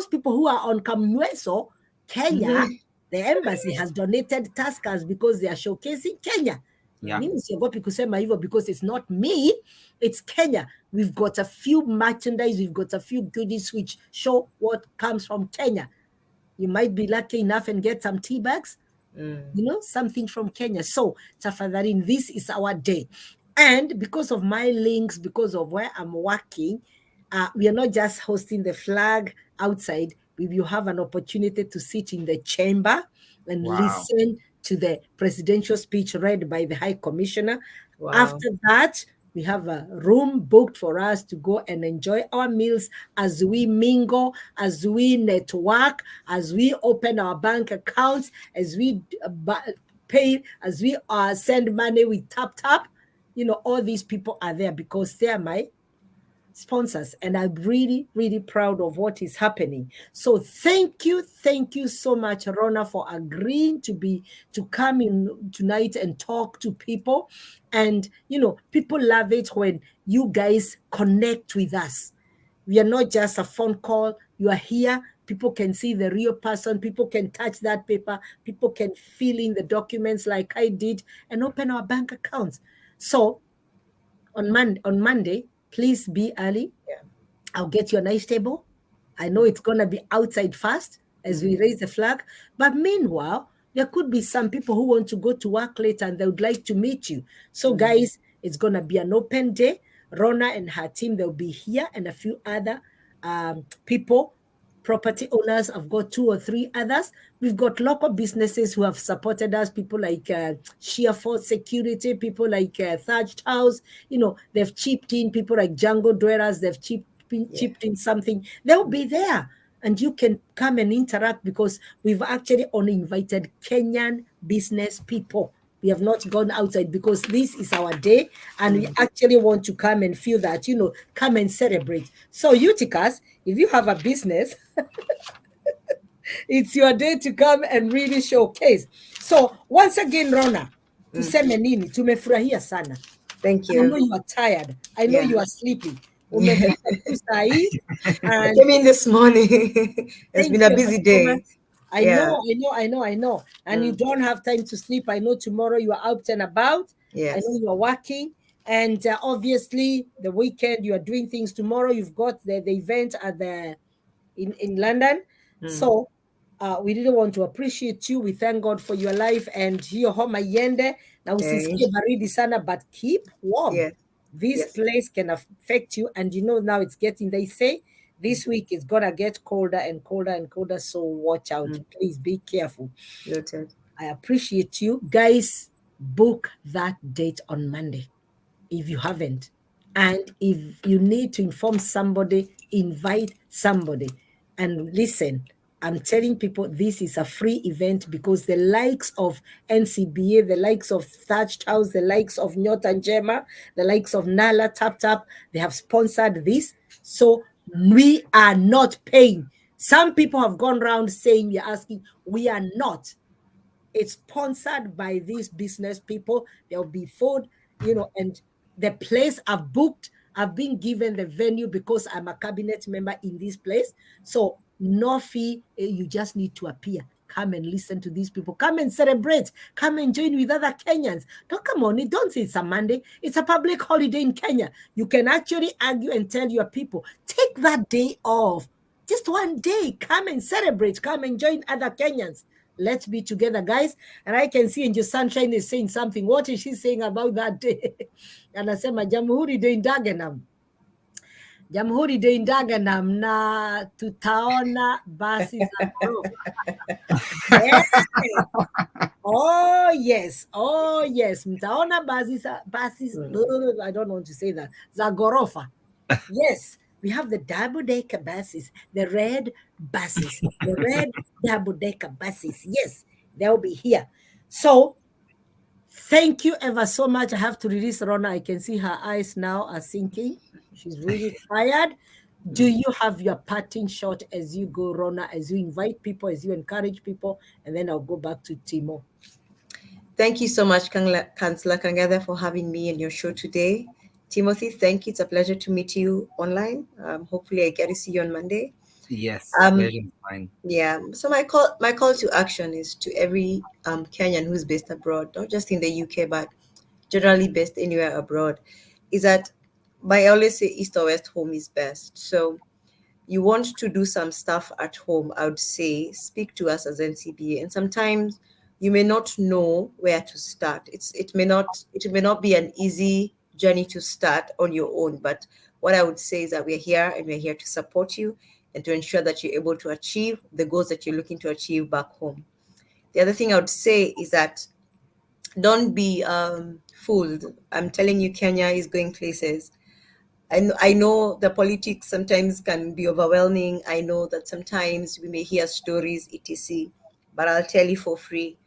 people who are on Kamweso, Kenya, the embassy has donated Tuskers because they are showcasing Kenya. Mimi siogopi kusema hivyo because it's not me, it's Kenya. We've got a few merchandise, we've got a few goodies which show what comes from Kenya. You might be lucky enough and get some tea bags, you know, something from Kenya. So, tafadhalini, this is our day. And because of my links, because of where I'm working, we are not just hosting the flag outside. We will have an opportunity to sit in the chamber and listen to the presidential speech read by the High Commissioner. After that, we have a room booked for us to go and enjoy our meals as we mingle, as we network, as we open our bank accounts, as we pay, as we send money with Tap. You know, all these people are there because they are my sponsors, and I'm really, really proud of what is happening. So thank you so much, Rona, for agreeing to come in tonight and talk to people. And you know, people love it when you guys connect with us. We are not just a phone call. You are here. People can see the real person. People can touch that paper. People can fill in the documents like I did and open our bank accounts. So on Monday, please be early. I'll get you a nice table. I know it's going to be outside first as we raise the flag. But meanwhile, there could be some people who want to go to work later and they would like to meet you. So guys, it's going to be an open day. Rona and her team, they'll be here, and a few other people property owners. I've got 2 or 3 others. We've got local businesses who have supported us, people like Shearford Security, people like Thatched House. You know, they've chipped in, people like Django Dwellers, they've chipped in something. They'll be there. And you can come and interact because we've actually only invited Kenyan business people. We have not gone outside because this is our day and we actually want to come and feel that, you know, come and celebrate. So Uticas, if you have a business, it's your day to come and really showcase. So once again, Rona, tuseme nini? Tumefurahia sana. Thank I you. know you are tired. I know you are sleepy. Yeah. And Came in this morning. It's thank been a you busy so day. much. I know. And you don't have time to sleep. I know tomorrow you are out and about. Yes. I know you are working. And obviously, the weekend, you are doing things. Tomorrow, you've got the event at in London. So we really want to appreciate you. We thank God for your life. And hiyo homa iende. Na usisikie baridi sana, but keep warm. Yes. This place can affect you. And you know now it's getting, they say, this week is gonna get colder and colder and colder, so watch out. Please be careful. Noted. I appreciate you guys. Book that date on Monday if you haven't, and if you need to inform somebody, invite somebody. And listen, I'm telling people this is a free event because the likes of NCBA, the likes of Thatched House, the likes of Nyota and Jema, the likes of Nala Tap Tap, they have sponsored this. So we are not paying. Some people have gone around saying we're asking. We are not. It's sponsored by these business people. There'll be food, you know, and the place I've booked, I've been given the venue because I'm a cabinet member in this place. So no fee, you just need to appear. Come and listen to these people. Come and celebrate. Come and join with other Kenyans. Don't come on. Don't say it's a Monday. It's a public holiday in Kenya. You can actually argue and tell your people, take that day off. Just one day. Come and celebrate. Come and join other Kenyans. Let's be together, guys. And I can see Angel Sunshine is saying something. What is she saying about that day? Anasema Jamhuri Day in Dagenham. Jamhuri Day in Dagenham na tutaona basi za ghorofa. Oh yes. Mtaona basi, I don't want to say that. Za ghorofa. Yes. We have the double-decker buses, the red buses, the red double-decker buses. Yes, they'll be here. So, thank you ever so much. I have to release Rona. I can see her eyes now are sinking. She's really tired. Do you have your parting shot as you go, Rona, as you invite people, as you encourage people, and then I'll go back to Timo. Thank you so much, Councillor Kangatha, for having me in your show today. Timothy, thank you. It's a pleasure to meet you online. Hopefully I get to see you on Monday. Yes, pleasure is mine. Yeah. So my call to action is to every Kenyan who's based abroad, not just in the UK, but generally based anywhere abroad, is that I always say East or West, home is best. So you want to do some stuff at home, I would say speak to us as NCBA. And sometimes you may not know where to start. It may not be an easy journey to start on your own, but what I would say is that we're here and we're here to support you and to ensure that you're able to achieve the goals that you're looking to achieve back home. The other thing I would say is that don't be fooled. I'm telling you, Kenya is going places. I know the politics sometimes can be overwhelming. I know that sometimes we may hear stories, etc. But I'll tell you for free.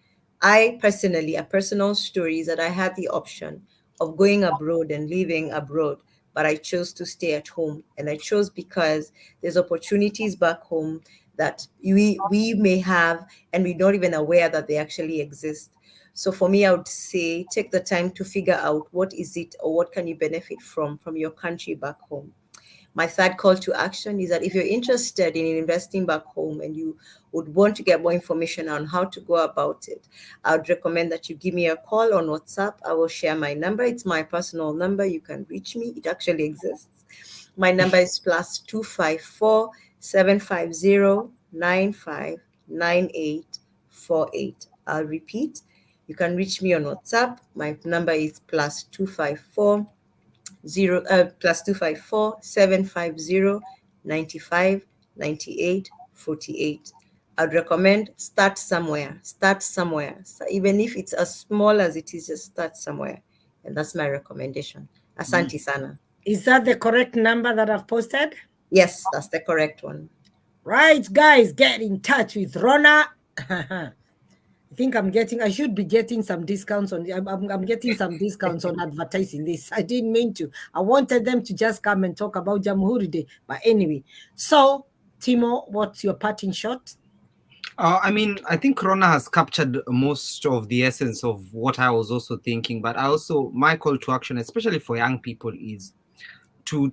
I personally, a personal story is that I had the option of going abroad and living abroad, but I chose to stay at home. And I chose because there's opportunities back home that we may have and we're not even aware that they actually exist. So for me, I would say take the time to figure out what is it or what can you benefit from your country back home. My third call to action is that if you're interested in investing back home and you would want to get more information on how to go about it, I would recommend that you give me a call on WhatsApp. I will share my number. It's my personal number. You can reach me. It actually exists. My number is +254 750 959848. I'll repeat. You can reach me on WhatsApp. My number is +254 750 9598 48. I'd recommend start somewhere. So even if it's as small as it is, just start somewhere. And that's my recommendation. Asante sana. Is that the correct number that I've posted? Yes, that's the correct one. Right, guys, get in touch with Rona. I think I should be getting some discounts on, I'm getting some discounts on advertising this. I didn't mean to. I wanted them to just come and talk about Jamhuri Day. But anyway, so Timo, what's your parting shot? I mean, I think Rona has captured most of the essence of what I was also thinking, but my call to action, especially for young people, is to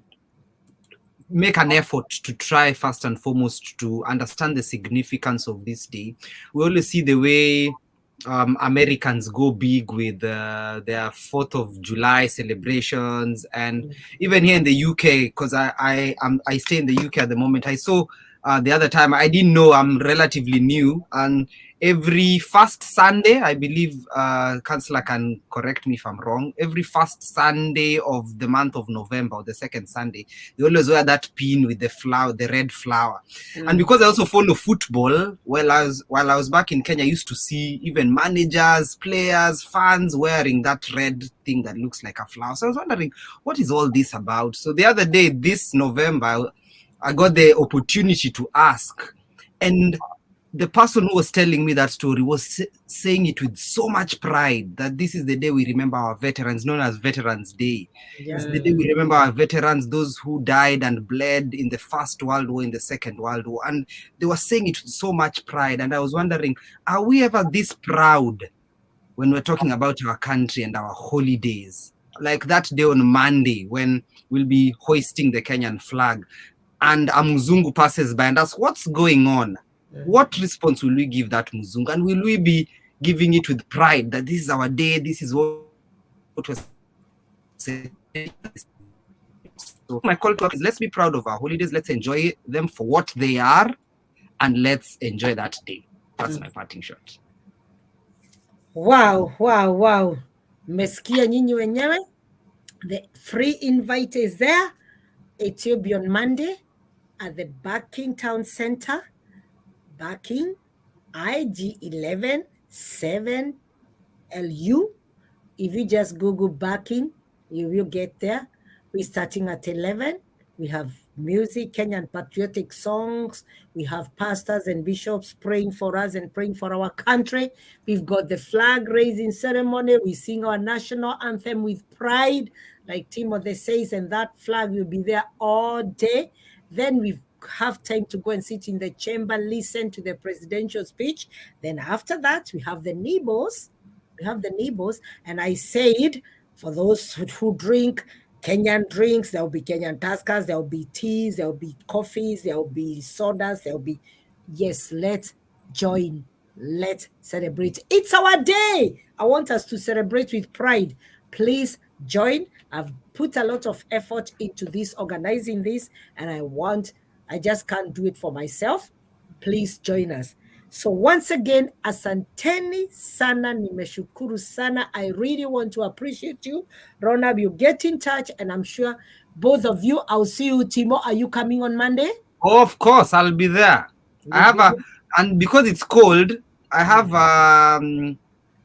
make an effort to try first and foremost to understand the significance of this day. We always see the way Americans go big with their 4th of July celebrations, and even here in the UK, because I stay in the UK at the moment. I saw the other time, I didn't know, I'm relatively new, and every first Sunday, I believe Councillor can correct me if I'm wrong, every first Sunday of the month of November, or the second Sunday, they always wear that pin with the flower, the red flower. And because I also follow football, while I was back in Kenya, I used to see even managers, players, fans wearing that red thing that looks like a flower. So I was wondering, what is all this about? So the other day, this November, I got the opportunity to ask, and the person who was telling me that story was saying it with so much pride that this is the day we remember our veterans, known as Veterans Day. Yeah. It's the day we remember our veterans, those who died and bled in the First World War, in the Second World War. And they were saying it with so much pride. And I was wondering, are we ever this proud when we're talking about our country and our holidays? Like that day on Monday when we'll be hoisting the Kenyan flag, and a Mzungu passes by and asks, what's going on? What response will we give that Mzungu? And will we be giving it with pride that this is our day, this is what we're saying? So my call to action is, let's be proud of our holidays, let's enjoy them for what they are, and let's enjoy that day. That's my parting shot. Wow. Meskia nyinyi wenyewe. The free invite is there. It will be on Monday at the Barking Town Center, Barking, IG11 7LU. If you just Google Barking, you will get there. We're starting at 11. We have music, Kenyan patriotic songs. We have pastors and bishops praying for us and praying for our country. We've got the flag raising ceremony. We sing our national anthem with pride, like Timothy says, and that flag will be there all day. Then we have time to go and sit in the chamber, listen to the presidential speech. Then after that, we have the nibbles. And I said, for those who drink Kenyan drinks, there will be Kenyan Tuskers, there will be teas, there will be coffees, there will be sodas, there will be, yes, let's join, let's celebrate. It's our day. I want us to celebrate with pride. Please join. I've put a lot of effort into this, organizing this, and I just can't do it for myself. Please join us. So once again, asanteni sana, nimeshukuru sana. I really want to appreciate you. Rona, you get in touch, and I'm sure both of you, I'll see you, Timo. Are you coming on Monday? Oh, of course, I'll be there. And because it's cold, I have,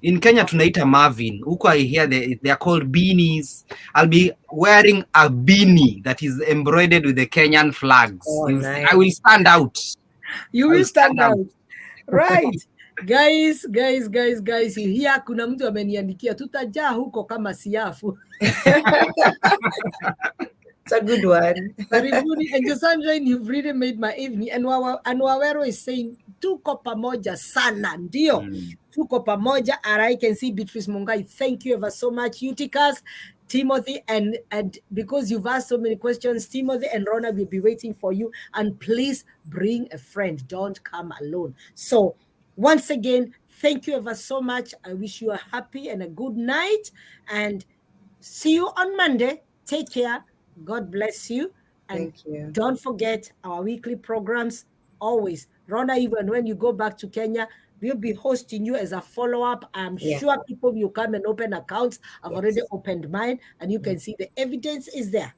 in Kenya, tunaita Marvin. Huko I hear they are called beanies. I'll be wearing a beanie that is embroidered with the Kenyan flags. Oh, nice. I will stand out. You will stand out. Right. Guys, you hear kuna mtu ameniandikia tutajaa huko kama siafu. It's a good one. And Sunshine, you've really made my evening. And Wawero is saying, tuko pamoja sana, ndio. Tuko pamoja, and I can see Beatrice Mungai. Thank you ever so much, Eutychus, Timothy, and because you've asked so many questions, Timothy and Rona will be waiting for you. And please bring a friend. Don't come alone. So once again, thank you ever so much. I wish you a happy and a good night. And see you on Monday. Take care. God bless you. And thank you. Don't forget our weekly programs always. Rona, even when you go back to Kenya, we'll be hosting you as a follow-up. I'm sure people will come and open accounts. I've already opened mine, and you can see the evidence is there.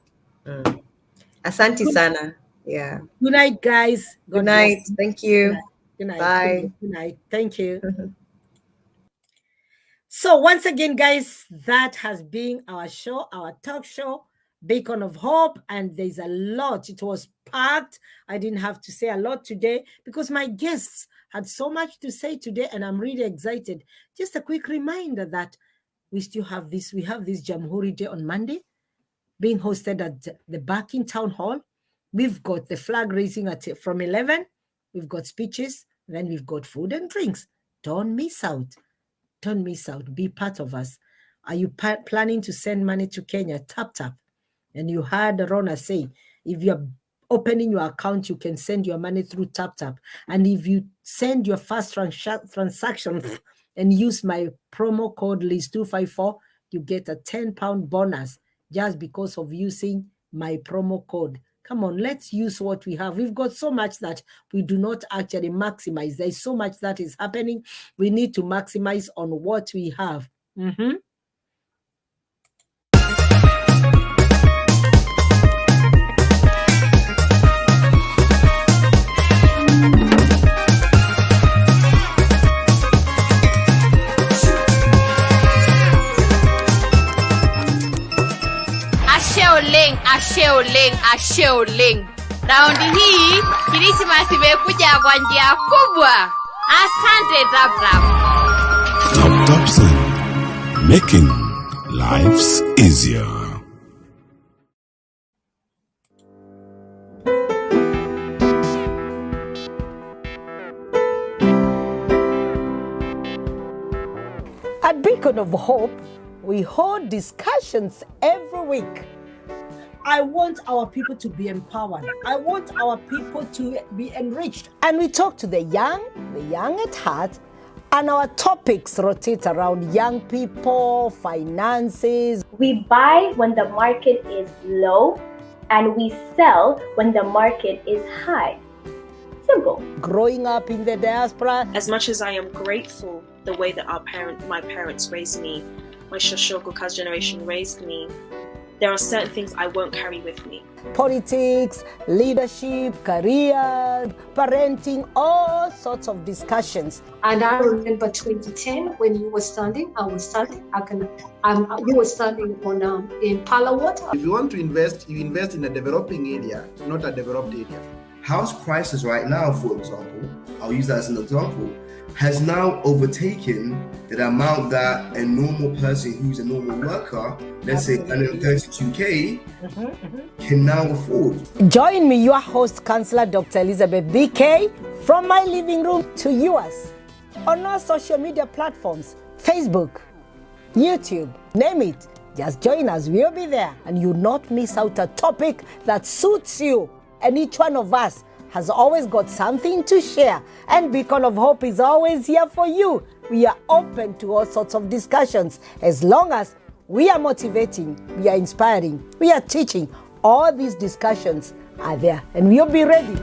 Asante sana. Yeah. Good night, guys. Good night. Thank you. Good night. Bye. Good night. Thank you. So once again, guys, that has been our show, our talk show, Beacon of Hope, and there's a lot. It was packed. I didn't have to say a lot today because my guests had so much to say today, and I'm really excited. Just a quick reminder that we still have this. We have this Jamhuri Day on Monday, being hosted at the Barking Town Hall. We've got the flag raising from 11. We've got speeches, and then we've got food and drinks. Don't miss out. Don't miss out. Be part of us. Are you planning to send money to Kenya? Tap. And you heard Rona say, if you're opening your account, you can send your money through Tap. And if you send your first transaction and use my promo code LIS254, you get a £10 bonus just because of using my promo code. Come on, let's use what we have. We've got so much that we do not actually maximize. There's so much that is happening. We need to maximize on what we have. Ashe oleng. Raundi hii Krismasi imekuja kwa njia kubwa. Asante Tap. Tap Send, making lives easier. At Beacon of Hope, we hold discussions every week. I want our people to be empowered. I want our people to be enriched. And we talk to the young at heart, and our topics rotate around young people, finances. We buy when the market is low, and we sell when the market is high. Simple. Growing up in the diaspora. As much as I am grateful the way that my parents raised me, my Shoshogu generation raised me, there are certain things I won't carry with me. Politics, leadership, career, parenting, all sorts of discussions. And I remember 2010 when you were standing, I was standing. You were standing on in Palawater. If you want to invest, you invest in a developing area, not a developed area. House prices right now, for example, I'll use that as an example, has now overtaken the amount that a normal person who's a normal worker, let's say 132K, can now afford. Join me, your host, Councillor Dr. Elizabeth BK, from my living room to yours, on all social media platforms, Facebook, YouTube, name it. Just join us, we'll be there, and you'll not miss out a topic that suits you. And each one of us has always got something to share, and Beacon of Hope is always here for you. We are open to all sorts of discussions as long as we are motivating, we are inspiring, we are teaching. All these discussions are there, and we'll be ready.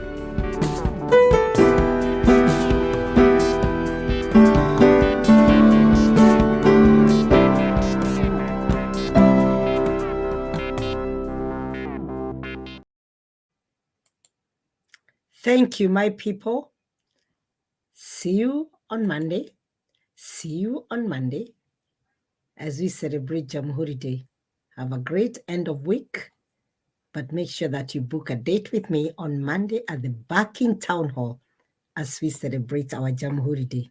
Thank you, my people. See you on Monday. See you on Monday as we celebrate Jamhuri Day. Have a great end of week, but make sure that you book a date with me on Monday at the Barking Town Hall as we celebrate our Jamhuri Day.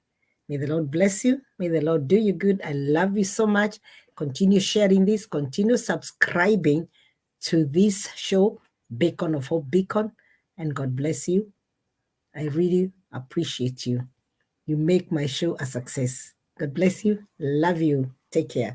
May the Lord bless you. May the Lord do you good. I love you so much. Continue sharing this. Continue subscribing to this show, Beacon of Hope Beacon. And God bless you. I really appreciate you. You make my show a success. God bless you. Love you. Take care.